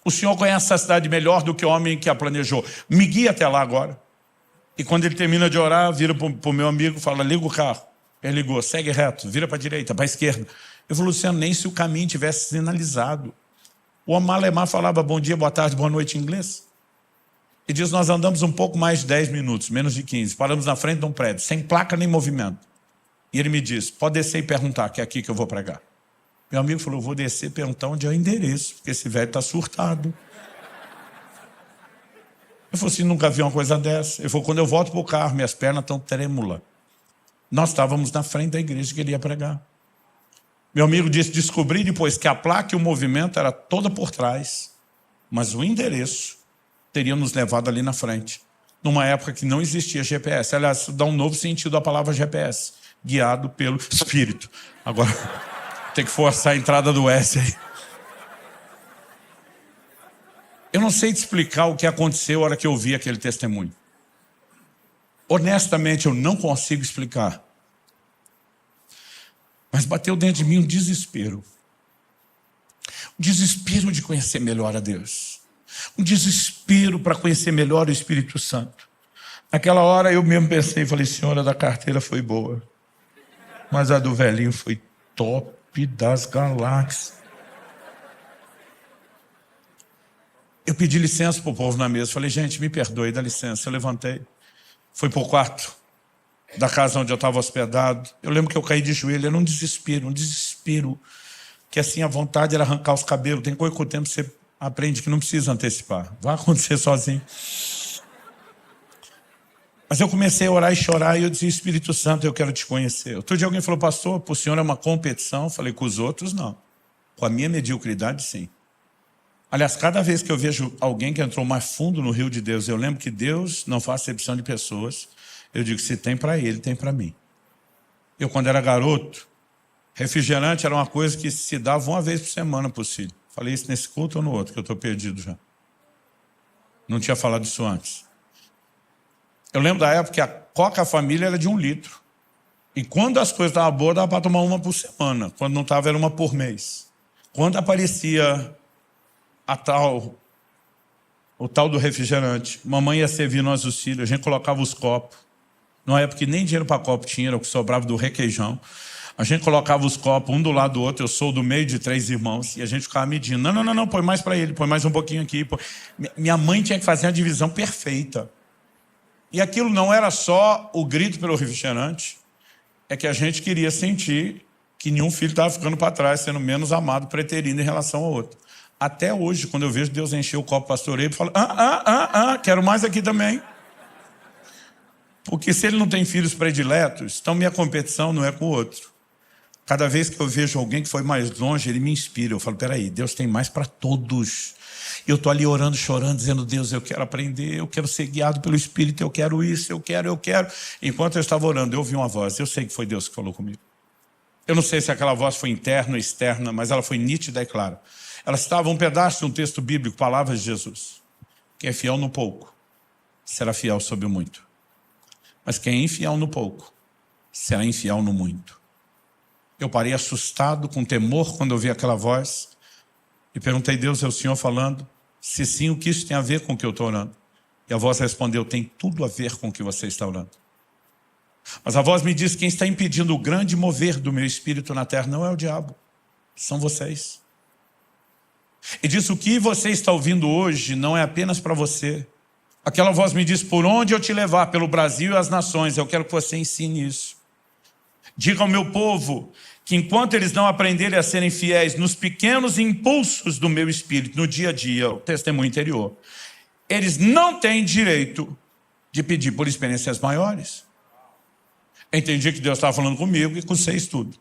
O Senhor conhece essa cidade melhor do que o homem que a planejou. Me guia até lá agora. E quando ele termina de orar, vira para o meu amigo e fala, liga o carro. Ele ligou, segue reto, vira para a direita, para a esquerda. Eu falei, Luciano, nem se o caminho tivesse sinalizado. O homem alemão falava bom dia, boa tarde, boa noite em inglês. E diz, nós andamos um pouco mais de 10 minutos, menos de 15. Paramos na frente de um prédio, sem placa nem movimento. E ele me disse, pode descer e perguntar, que é aqui que eu vou pregar. Meu amigo falou, vou descer e perguntar onde é o endereço, porque esse velho está surtado. Eu falei assim, nunca vi uma coisa dessa. Ele falou, quando eu volto para o carro, minhas pernas estão trêmulas. Nós estávamos na frente da igreja que ele ia pregar. Meu amigo disse, descobri depois que a placa e o movimento era toda por trás, mas o endereço teria nos levado ali na frente, numa época que não existia GPS. Aliás, isso dá um novo sentido à palavra GPS, guiado pelo Espírito. Agora, tem que forçar a entrada do S aí. Eu não sei te explicar o que aconteceu na hora que eu vi aquele testemunho. Honestamente, eu não consigo explicar. Mas bateu dentro de mim um desespero. Um desespero de conhecer melhor a Deus. Um desespero para conhecer melhor o Espírito Santo. Naquela hora eu mesmo pensei e falei, senhora, da carteira foi boa. Mas a do velhinho foi top das galáxias. Eu pedi licença para o povo na mesa. Falei, gente, me perdoe, dá licença. Eu levantei. Fui para o quarto da casa onde eu estava hospedado. Eu lembro que eu caí de joelho. Era um desespero. Que assim, a vontade era arrancar os cabelos. Tem coisa que com o tempo você aprende que não precisa antecipar. Vai acontecer sozinho. Mas eu comecei a orar e chorar. E eu disse, Espírito Santo, eu quero te conhecer. Outro dia alguém falou, pastor, para o senhor é uma competição? Eu falei, com os outros, não. Com a minha mediocridade, sim. Aliás, cada vez que eu vejo alguém que entrou mais fundo no rio de Deus, eu lembro que Deus não faz acepção de pessoas. Eu digo, se tem para ele, tem para mim. Eu, quando era garoto, refrigerante era uma coisa que se dava uma vez por semana para os filhos. Falei isso nesse culto ou no outro, que eu estou perdido já. Não tinha falado isso antes. Eu lembro da época que a Coca Família era de 1 litro. E quando as coisas estavam boas, dava para tomar uma por semana. Quando não estava, era uma por mês. Quando aparecia o tal do refrigerante, mamãe ia servir nós os filhos, a gente colocava os copos. numa época que nem dinheiro para copo tinha, era o que sobrava do requeijão. A gente colocava os copos um do lado do outro, eu sou do meio de 3 irmãos, e a gente ficava medindo. Não, põe mais para ele, põe mais um pouquinho aqui. Põe. Minha mãe tinha que fazer a divisão perfeita. E aquilo não era só o grito pelo refrigerante, é que a gente queria sentir que nenhum filho estava ficando para trás, sendo menos amado, preterindo em relação ao outro. Até hoje, quando eu vejo Deus encher o copo pastoreio, eu falo, quero mais aqui também. Porque se ele não tem filhos prediletos, então minha competição não é com o outro. Cada vez que eu vejo alguém que foi mais longe, ele me inspira. Eu falo, peraí, Deus tem mais para todos. E eu estou ali orando, chorando, dizendo, Deus, eu quero aprender, eu quero ser guiado pelo Espírito, eu quero isso, eu quero. Enquanto eu estava orando, eu ouvi uma voz. Eu sei que foi Deus que falou comigo. Eu não sei se aquela voz foi interna ou externa, mas ela foi nítida e clara. Ela estava um pedaço de um texto bíblico, palavras de Jesus. Quem é fiel no pouco, será fiel sobre o muito. Mas quem é infiel no pouco, será infiel no muito. Eu parei assustado, com temor, quando eu vi aquela voz, e perguntei, Deus, é o Senhor falando? Se sim, o que isso tem a ver com o que eu estou orando? E a voz respondeu, tem tudo a ver com o que você está orando. Mas a voz me disse, quem está impedindo o grande mover do meu espírito na terra não é o diabo, são vocês. E disse, o que você está ouvindo hoje não é apenas para você. Aquela voz me disse, por onde eu te levar, pelo Brasil e as nações, eu quero que você ensine isso. Diga ao meu povo que enquanto eles não aprenderem a serem fiéis nos pequenos impulsos do meu espírito, no dia a dia, o testemunho interior, eles não têm direito de pedir por experiências maiores. Entendi que Deus estava falando comigo e com vocês tudo.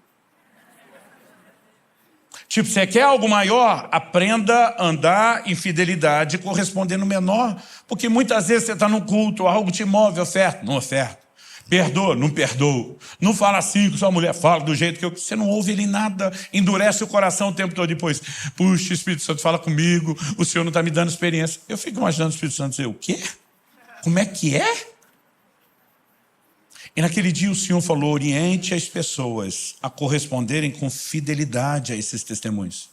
Tipo, você quer algo maior? Aprenda a andar em fidelidade correspondendo menor. Porque muitas vezes você está no culto, algo te move, oferta, não oferta. Perdoa, não perdoa. Não fala assim com sua mulher, fala do jeito que você não ouve ele nada, endurece o coração o tempo todo depois. Puxa, o Espírito Santo fala comigo, o Senhor não está me dando experiência. Eu fico imaginando o Espírito Santo dizer, o quê? Como é que é? E naquele dia o Senhor falou, oriente as pessoas a corresponderem com fidelidade a esses testemunhos.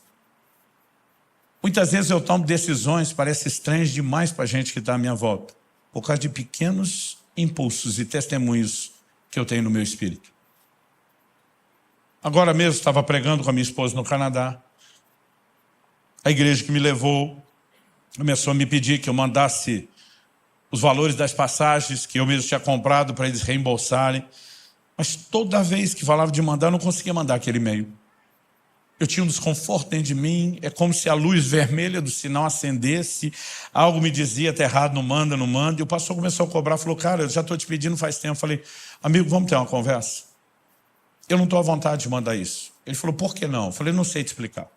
Muitas vezes eu tomo decisões, parece estranhas demais para a gente que está à minha volta, por causa de pequenos impulsos e testemunhos que eu tenho no meu espírito. Agora mesmo estava pregando com a minha esposa no Canadá. A igreja que me levou começou a me pedir que eu mandasse os valores das passagens que eu mesmo tinha comprado para eles reembolsarem. Mas toda vez que falava de mandar, eu não conseguia mandar aquele e-mail. Eu tinha um desconforto dentro de mim, é como se a luz vermelha do sinal acendesse, algo me dizia, está errado, não manda, e o pastor começou a cobrar, falou, cara, eu já estou te pedindo faz tempo. Eu falei, amigo, vamos ter uma conversa? Eu não estou à vontade de mandar isso. Ele falou, por que não? Eu falei, não sei te explicar.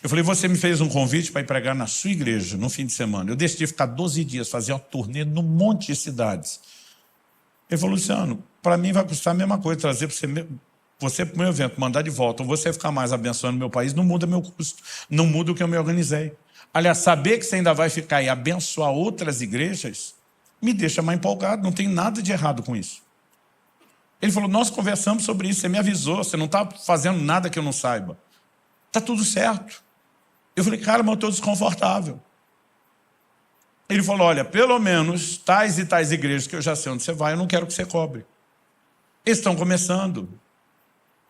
Eu falei, você me fez um convite para ir pregar na sua igreja, no fim de semana. Eu decidi ficar 12 dias, fazer uma turnê num monte de cidades. Ele falou, Luciano, para mim vai custar a mesma coisa, trazer para você para o meu evento, mandar de volta, ou você ficar mais abençoando meu país, não muda meu custo, não muda o que eu me organizei. Aliás, saber que você ainda vai ficar e abençoar outras igrejas, me deixa mais empolgado, não tem nada de errado com isso. Ele falou, nós conversamos sobre isso, você me avisou, você não está fazendo nada que eu não saiba. Está tudo certo. Eu falei, cara, mas eu estou desconfortável. Ele falou, olha, pelo menos tais e tais igrejas que eu já sei onde você vai, eu não quero que você cobre. Eles estão começando.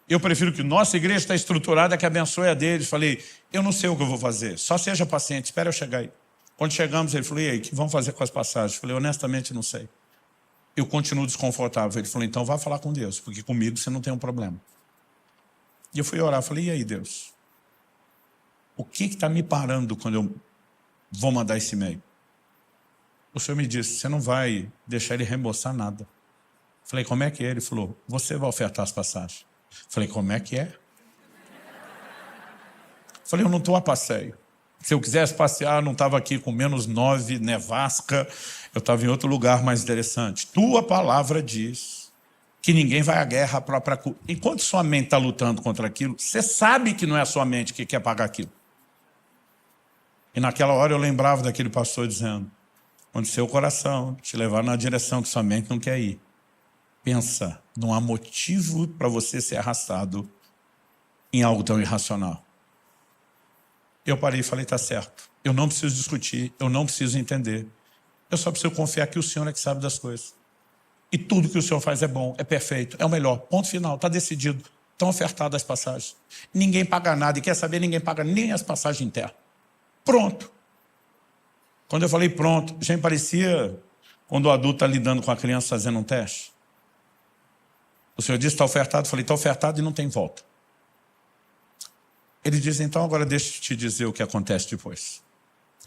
Eu prefiro que nossa igreja está estruturada, que abençoe a deles. Falei, eu não sei o que eu vou fazer, só seja paciente, espera eu chegar aí. Quando chegamos, ele falou, e aí, o que vamos fazer com as passagens? Falei, honestamente, não sei. Eu continuo desconfortável. Ele falou, então vá falar com Deus, porque comigo você não tem um problema. E eu fui orar, falei, e aí, Deus? O que está me parando quando eu vou mandar esse e-mail? O Senhor me disse, você não vai deixar ele reembolsar nada. Falei, como é que é? Ele falou, você vai ofertar as passagens. Falei, como é que é? Falei, eu não estou a passeio. Se eu quisesse passear, não estava aqui com -9, nevasca, eu estava em outro lugar mais interessante. Tua palavra diz que ninguém vai à guerra à própria culpa. Enquanto sua mente está lutando contra aquilo, você sabe que não é a sua mente que quer pagar aquilo. E naquela hora eu lembrava daquele pastor dizendo, quando seu coração te levar na direção que sua mente não quer ir, pensa, não há motivo para você ser arrastado em algo tão irracional. Eu parei e falei, está certo. Eu não preciso discutir, eu não preciso entender. Eu só preciso confiar que o Senhor é que sabe das coisas. E tudo que o Senhor faz é bom, é perfeito, é o melhor. Ponto final, está decidido. Estão ofertadas as passagens. Ninguém paga nada. E quer saber, ninguém paga nem as passagens internas. Pronto. Quando eu falei pronto, já me parecia quando o adulto está lidando com a criança fazendo um teste. O Senhor disse, está ofertado. Eu falei, está ofertado e não tem volta. Ele diz, então agora deixa eu te dizer o que acontece depois.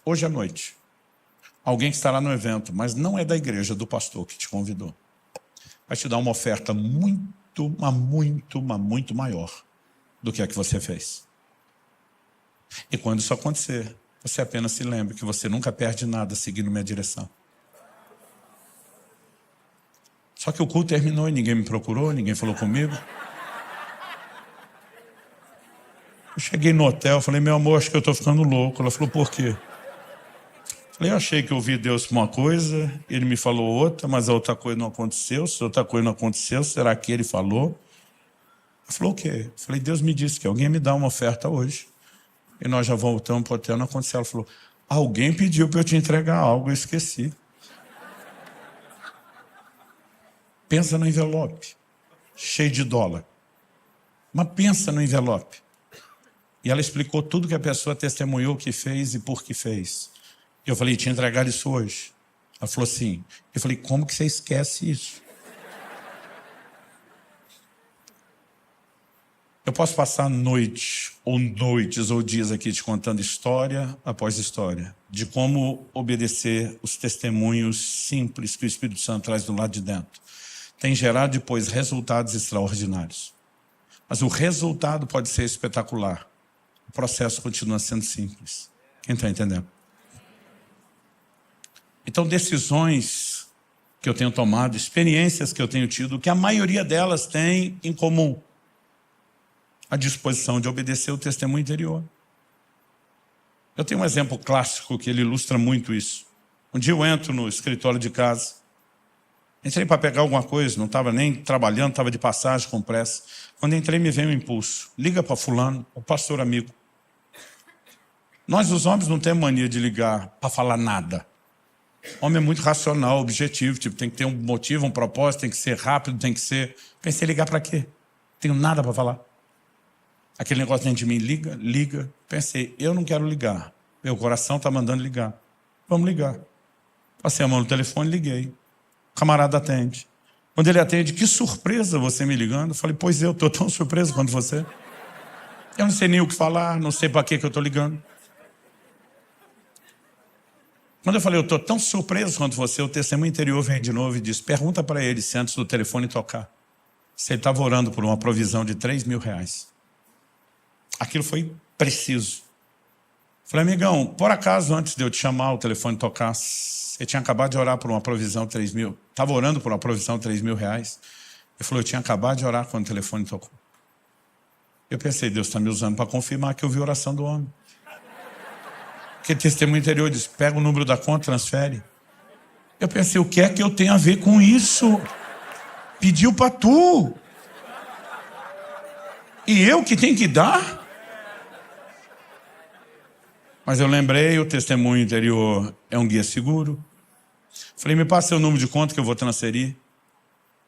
Hoje à noite, alguém que estará no evento, mas não é da igreja, do pastor que te convidou, vai te dar uma oferta muito maior do que a que você fez. E quando isso acontecer, você apenas se lembre que você nunca perde nada seguindo minha direção. Só que o culto terminou e ninguém me procurou, ninguém falou comigo. Eu cheguei no hotel, falei, meu amor, acho que eu estou ficando louco. Ela falou, por quê? Eu achei que eu ouvi Deus para uma coisa, ele me falou outra, mas a outra coisa não aconteceu. Se a outra coisa não aconteceu, será que ele falou? Ela falou o quê? Eu falei, Deus me disse que alguém me dá uma oferta hoje. E nós já voltamos para o hotel, não aconteceu. Ela falou, alguém pediu para eu te entregar algo, eu esqueci. Pensa no envelope, cheio de dólar. Mas pensa no envelope. E ela explicou tudo que a pessoa testemunhou que fez e por que fez. Eu falei, te entregar isso hoje. Ela falou sim. Eu falei, como que você esquece isso? Eu posso passar noites ou dias aqui te contando história após história de como obedecer os testemunhos simples que o Espírito Santo traz do lado de dentro. Tem gerado depois resultados extraordinários. Mas o resultado pode ser espetacular. O processo continua sendo simples. Quem está entendendo? Então, decisões que eu tenho tomado, experiências que eu tenho tido, que a maioria delas tem em comum a disposição de obedecer o testemunho interior. Eu tenho um exemplo clássico que ele ilustra muito isso. Um dia eu entro no escritório de casa, entrei para pegar alguma coisa, não estava nem trabalhando, estava de passagem com pressa. Quando entrei, me veio um impulso. Liga para fulano, o pastor amigo. Nós, os homens, não temos mania de ligar para falar nada. Homem é muito racional, objetivo, tipo, tem que ter um motivo, um propósito, tem que ser rápido, tem que ser... Pensei, ligar para quê? Tenho nada para falar. Aquele negócio dentro de mim, liga. Pensei, eu não quero ligar. Meu coração está mandando ligar. Vamos ligar. Passei a mão no telefone, liguei. O camarada atende. Quando ele atende, que surpresa você me ligando. Eu falei, pois eu estou tão surpreso quanto você. Eu não sei nem o que falar, não sei para que eu estou ligando. Quando eu falei, eu estou tão surpreso quanto você, o testemunho interior vem de novo e diz, pergunta para ele se antes do telefone tocar, se ele estava orando por uma provisão de R$3.000. Aquilo foi preciso. Falei, amigão, por acaso antes de eu te chamar, o telefone tocar, você tinha acabado de orar por uma provisão de 3 mil? Estava orando por uma provisão de R$3.000? Ele falou, eu tinha acabado de orar quando o telefone tocou. Eu pensei, Deus está me usando para confirmar que eu vi a oração do homem. Porque testemunho interior diz, pega o número da conta, transfere. Eu pensei, o que é que eu tenho a ver com isso? Pediu para tu. E eu que tenho que dar? Mas eu lembrei, o testemunho interior é um guia seguro. Falei, me passa o número de conta que eu vou transferir.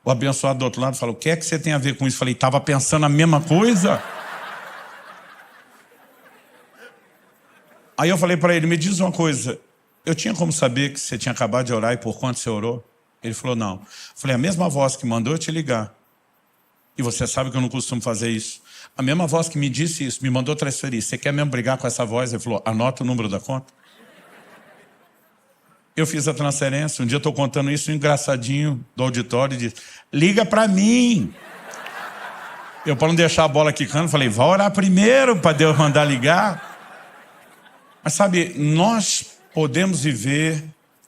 O abençoado do outro lado falou, o que é que você tem a ver com isso? Falei, estava pensando a mesma coisa. Aí eu falei para ele, me diz uma coisa, eu tinha como saber que você tinha acabado de orar e por quanto você orou? Ele falou, não. Falei, a mesma voz que mandou eu te ligar, e você sabe que eu não costumo fazer isso, a mesma voz que me disse isso, me mandou transferir, você quer mesmo brigar com essa voz? Ele falou, anota o número da conta. Eu fiz a transferência, um dia eu estou contando isso, um engraçadinho do auditório diz, liga para mim. Eu, para não deixar a bola quicando, falei, vai orar primeiro para Deus mandar ligar. Mas sabe, nós podemos viver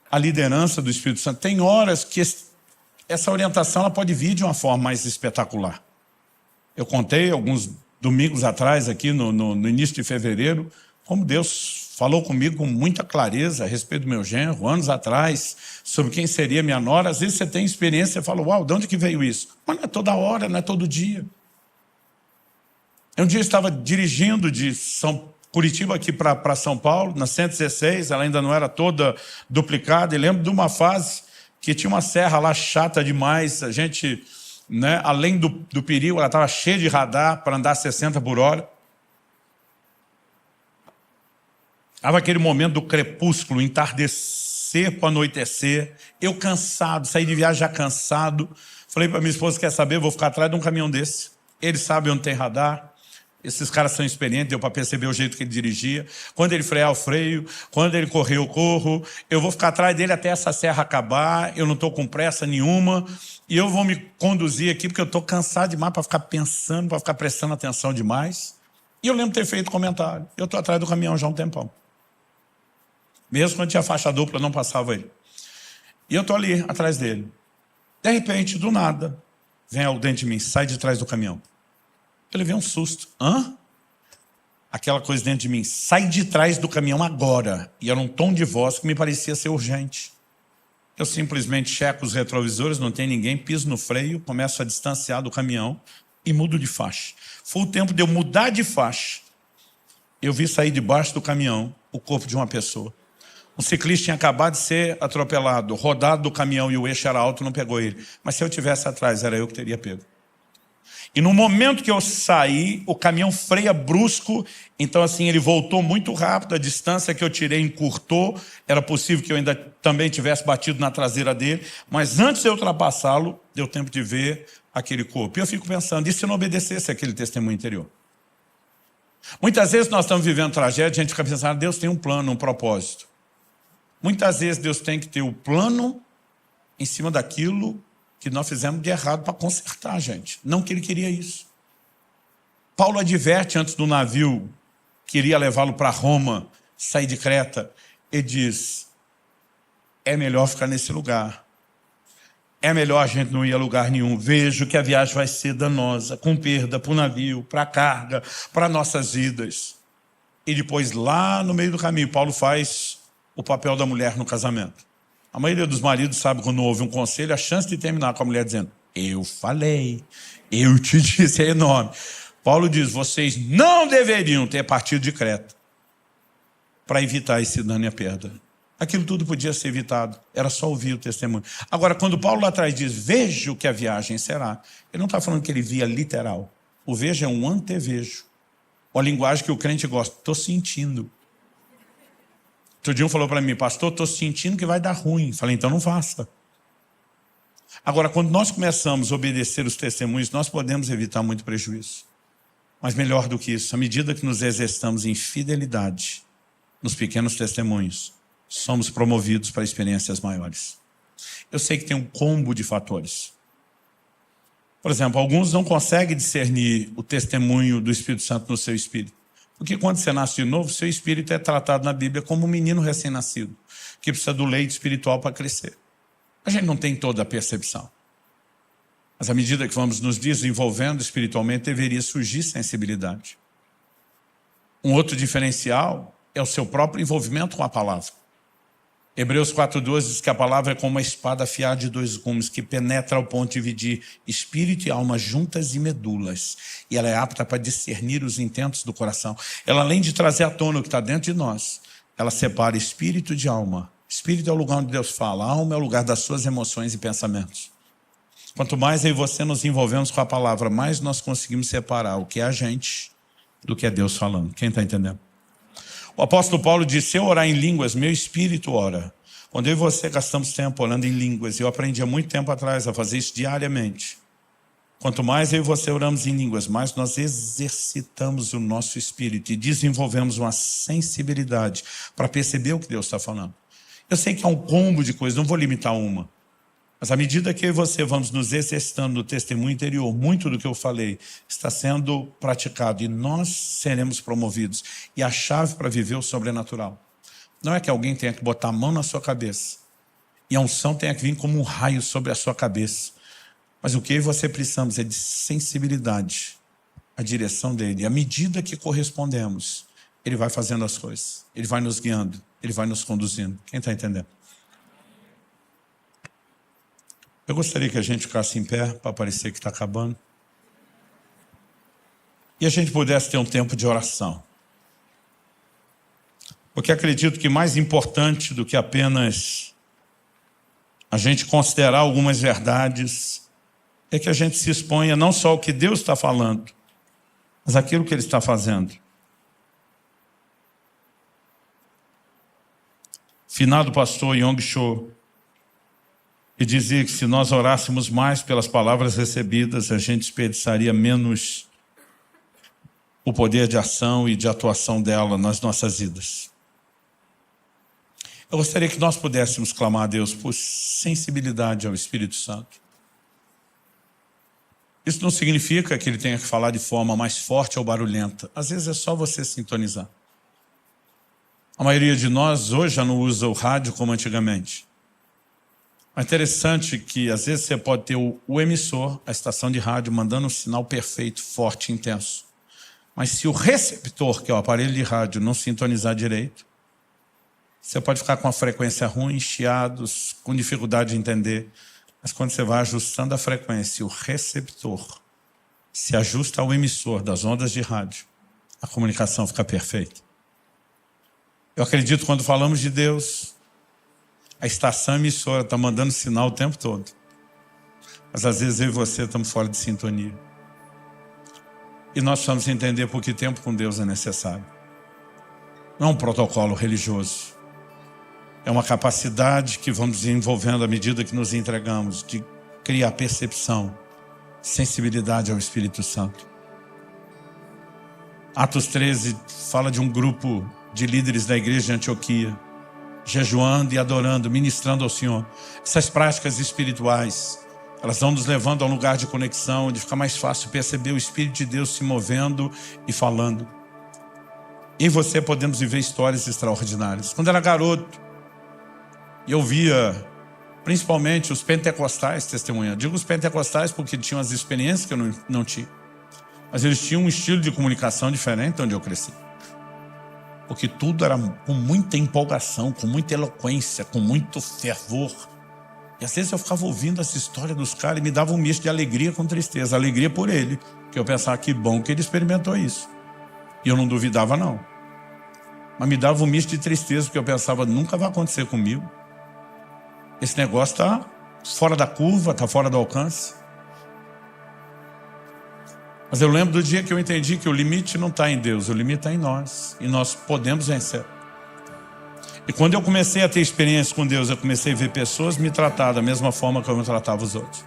a liderança do Espírito Santo. Tem horas que essa orientação ela pode vir de uma forma mais espetacular. Eu contei alguns domingos atrás, aqui no início de fevereiro, como Deus falou comigo com muita clareza a respeito do meu genro, anos atrás, sobre quem seria minha nora. Às vezes você tem experiência e fala, uau, de onde que veio isso? Mas não é toda hora, não é todo dia. Um dia eu estava dirigindo de Curitiba aqui para São Paulo, na 116, ela ainda não era toda duplicada, e lembro de uma fase que tinha uma serra lá chata demais, a gente, né, além do perigo, ela estava cheia de radar para andar 60 por hora. Estava aquele momento do crepúsculo, entardecer para anoitecer, eu cansado, saí de viagem já cansado, falei para minha esposa, quer saber, vou ficar atrás de um caminhão desse, ele sabe onde tem radar, esses caras são experientes, deu para perceber o jeito que ele dirigia. Quando ele frear, eu freio. Quando ele correr, eu corro. Eu vou ficar atrás dele até essa serra acabar. Eu não estou com pressa nenhuma. E eu vou me conduzir aqui, porque eu estou cansado demais para ficar pensando, para ficar prestando atenção demais. E eu lembro de ter feito comentário. Eu estou atrás do caminhão já há um tempão. Mesmo quando tinha faixa dupla, não passava ele. E eu estou ali, atrás dele. De repente, do nada, vem algo dentro de mim, sai de trás do caminhão. Eu levei um susto. Hã? Aquela coisa dentro de mim, sai de trás do caminhão agora. E era um tom de voz que me parecia ser urgente. Eu simplesmente checo os retrovisores, não tem ninguém, piso no freio, começo a distanciar do caminhão e mudo de faixa. Foi o tempo de eu mudar de faixa. Eu vi sair debaixo do caminhão o corpo de uma pessoa. Um ciclista tinha acabado de ser atropelado, rodado do caminhão e o eixo era alto, não pegou ele. Mas se eu tivesse atrás, era eu que teria pego. E no momento que eu saí, o caminhão freia brusco, então assim, ele voltou muito rápido, a distância que eu tirei encurtou, era possível que eu ainda também tivesse batido na traseira dele, mas antes de eu ultrapassá-lo, deu tempo de ver aquele corpo. E eu fico pensando, e se eu não obedecesse aquele testemunho interior? Muitas vezes nós estamos vivendo tragédia, a gente fica pensando, Deus tem um plano, um propósito. Muitas vezes Deus tem que ter o plano em cima daquilo que nós fizemos de errado para consertar, gente. Não que ele queria isso. Paulo adverte antes do navio que iria levá-lo para Roma, sair de Creta. Ele diz, é melhor ficar nesse lugar. É melhor a gente não ir a lugar nenhum. Vejo que a viagem vai ser danosa, com perda para o navio, para a carga, para nossas vidas. E depois, lá no meio do caminho, Paulo faz o papel da mulher no casamento. A maioria dos maridos sabe quando ouve um conselho, a chance de terminar com a mulher dizendo, eu falei, eu te disse, é enorme. Paulo diz, vocês não deveriam ter partido de Creta para evitar esse dano e a perda. Aquilo tudo podia ser evitado, era só ouvir o testemunho. Agora, quando Paulo lá atrás diz, vejo que a viagem será, ele não está falando que ele via literal. O vejo é um antevejo. Uma linguagem que o crente gosta, estou sentindo. Outro dia um falou para mim, pastor, estou sentindo que vai dar ruim. Falei, então não faça. Agora, quando nós começamos a obedecer os testemunhos, nós podemos evitar muito prejuízo. Mas melhor do que isso, à medida que nos exercitamos em fidelidade, nos pequenos testemunhos, somos promovidos para experiências maiores. Eu sei que tem um combo de fatores. Por exemplo, alguns não conseguem discernir o testemunho do Espírito Santo no seu espírito. Porque quando você nasce de novo, seu espírito é tratado na Bíblia como um menino recém-nascido, que precisa do leite espiritual para crescer. A gente não tem toda a percepção. Mas à medida que vamos nos desenvolvendo espiritualmente, deveria surgir sensibilidade. Um outro diferencial é o seu próprio envolvimento com a palavra. Hebreus 4:12 diz que a palavra é como uma espada afiada de 2 gumes, que penetra ao ponto de dividir espírito e alma juntas e medulas. E ela é apta para discernir os intentos do coração. Ela, além de trazer à tona o que está dentro de nós, ela separa espírito de alma. Espírito é o lugar onde Deus fala, a alma é o lugar das suas emoções e pensamentos. Quanto mais eu e você nos envolvemos com a palavra, mais nós conseguimos separar o que é a gente do que é Deus falando. Quem está entendendo? O apóstolo Paulo disse, se eu orar em línguas, meu espírito ora. Quando eu e você gastamos tempo orando em línguas, eu aprendi há muito tempo atrás a fazer isso diariamente. Quanto mais eu e você oramos em línguas, mais nós exercitamos o nosso espírito e desenvolvemos uma sensibilidade para perceber o que Deus está falando. Eu sei que é um combo de coisas, não vou limitar uma. Mas à medida que eu e você vamos nos exercitando no testemunho interior, muito do que eu falei está sendo praticado e nós seremos promovidos. E a chave para viver o sobrenatural não é que alguém tenha que botar a mão na sua cabeça e a unção tenha que vir como um raio sobre a sua cabeça. Mas o que eu e você precisamos é de sensibilidade, a direção dele. E à medida que correspondemos, ele vai fazendo as coisas, ele vai nos guiando, ele vai nos conduzindo. Quem está entendendo? Eu gostaria que a gente ficasse em pé para parecer que está acabando. E a gente pudesse ter um tempo de oração. Porque acredito que mais importante do que apenas a gente considerar algumas verdades, é que a gente se exponha não só ao que Deus está falando, mas aquilo que Ele está fazendo. Finado pastor Yong Cho, e dizia que se nós orássemos mais pelas palavras recebidas, a gente desperdiçaria menos o poder de ação e de atuação dela nas nossas vidas. Eu gostaria que nós pudéssemos clamar a Deus por sensibilidade ao Espírito Santo. Isso não significa que Ele tenha que falar de forma mais forte ou barulhenta. Às vezes é só você sintonizar. A maioria de nós hoje já não usa o rádio como antigamente. É interessante que às vezes você pode ter o emissor, a estação de rádio, mandando um sinal perfeito, forte, intenso. Mas se o receptor, que é o aparelho de rádio, não sintonizar direito, você pode ficar com a frequência ruim, chiados, com dificuldade de entender. Mas quando você vai ajustando a frequência, o receptor se ajusta ao emissor das ondas de rádio, a comunicação fica perfeita. Eu acredito quando falamos de Deus, a estação emissora está mandando sinal o tempo todo. Mas às vezes eu e você estamos fora de sintonia. E nós precisamos entender por que tempo com Deus é necessário. Não é um protocolo religioso. É uma capacidade que vamos desenvolvendo à medida que nos entregamos, de criar percepção, sensibilidade ao Espírito Santo. Atos 13 fala de um grupo de líderes da igreja de Antioquia, jejuando e adorando, ministrando ao Senhor. Essas práticas espirituais, elas vão nos levando a um lugar de conexão, onde fica mais fácil perceber o Espírito de Deus se movendo e falando. E você podemos viver histórias extraordinárias. Quando era garoto, eu via principalmente os pentecostais testemunhando. Digo os pentecostais porque tinham as experiências que eu não tinha. Mas eles tinham um estilo de comunicação diferente onde eu cresci. Porque tudo era com muita empolgação, com muita eloquência, com muito fervor. E às vezes eu ficava ouvindo essa história dos caras e me dava um misto de alegria com tristeza. Alegria por ele, que eu pensava que bom que ele experimentou isso. E eu não duvidava não. Mas me dava um misto de tristeza, porque eu pensava, nunca vai acontecer comigo. Esse negócio está fora da curva, está fora do alcance. Mas eu lembro do dia que eu entendi que o limite não está em Deus, o limite está em nós. E nós podemos vencer. E quando eu comecei a ter experiência com Deus, eu comecei a ver pessoas me tratar da mesma forma que eu me tratava os outros.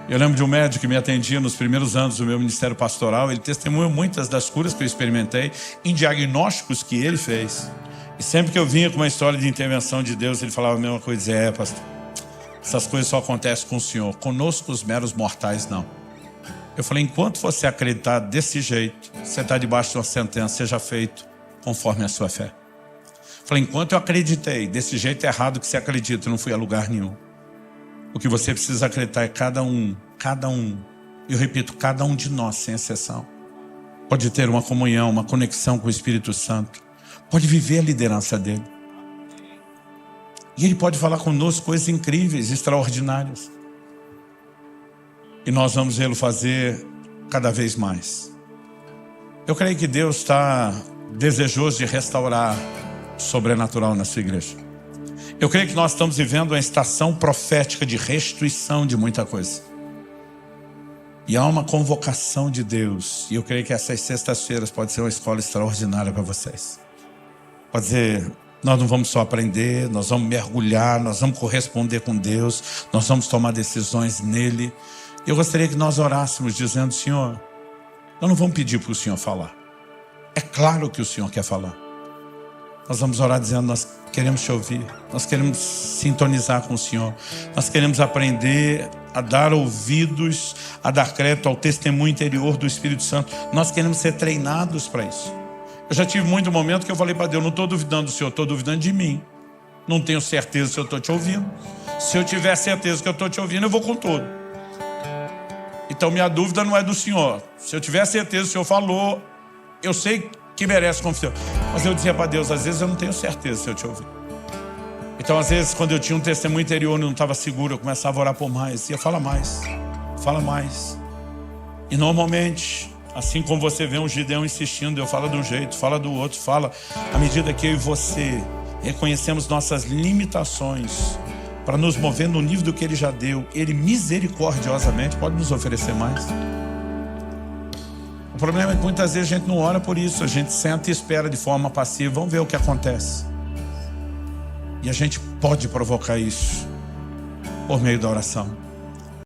Eu lembro de um médico que me atendia nos primeiros anos do meu ministério pastoral. Ele testemunhou muitas das curas que eu experimentei em diagnósticos que ele fez. E sempre que eu vinha com uma história de intervenção de Deus, ele falava a mesma coisa. Dizia, pastor, essas coisas só acontecem com o Senhor. Conosco os meros mortais não. Eu falei, enquanto você acreditar desse jeito, você está debaixo de uma sentença, seja feito conforme a sua fé. Eu falei, enquanto eu acreditei desse jeito errado que você acredita, eu não fui a lugar nenhum. O que você precisa acreditar é cada um, eu repito, cada um de nós, sem exceção, pode ter uma comunhão, uma conexão com o Espírito Santo, pode viver a liderança dele. E ele pode falar conosco coisas incríveis, extraordinárias. E nós vamos vê-lo fazer cada vez mais. Eu creio que Deus está desejoso de restaurar o sobrenatural na sua igreja. Eu creio que nós estamos vivendo uma estação profética de restituição de muita coisa. E há uma convocação de Deus. E eu creio que essas sextas-feiras pode ser uma escola extraordinária para vocês. Pode dizer, nós não vamos só aprender, nós vamos mergulhar, nós vamos corresponder com Deus, nós vamos tomar decisões nele. Eu gostaria que nós orássemos dizendo, Senhor, nós não vamos pedir para o Senhor falar. É claro que o Senhor quer falar. Nós vamos orar dizendo, nós queremos te ouvir, nós queremos sintonizar com o Senhor, nós queremos aprender a dar ouvidos, a dar crédito ao testemunho interior do Espírito Santo. Nós queremos ser treinados para isso. Eu já tive muito momento que eu falei para Deus, não estou duvidando do Senhor, estou duvidando de mim. Não tenho certeza se eu estou te ouvindo. Se eu tiver certeza que eu estou te ouvindo, eu vou com tudo. Então minha dúvida não é do Senhor. Se eu tiver certeza que o Senhor falou, eu sei que merece confiança. Mas eu dizia para Deus, às vezes eu não tenho certeza se eu te ouvir. Então às vezes quando eu tinha um testemunho interior e não estava seguro, eu começava a orar por mais. E eu fala mais, fala mais. E normalmente, assim como você vê um Gideão insistindo, eu falo de um jeito, fala do outro, fala. À medida que eu e você reconhecemos nossas limitações, para nos mover no nível do que Ele já deu, Ele misericordiosamente pode nos oferecer mais. O problema é que muitas vezes a gente não ora por isso, a gente senta e espera de forma passiva, vamos ver o que acontece. E a gente pode provocar isso por meio da oração.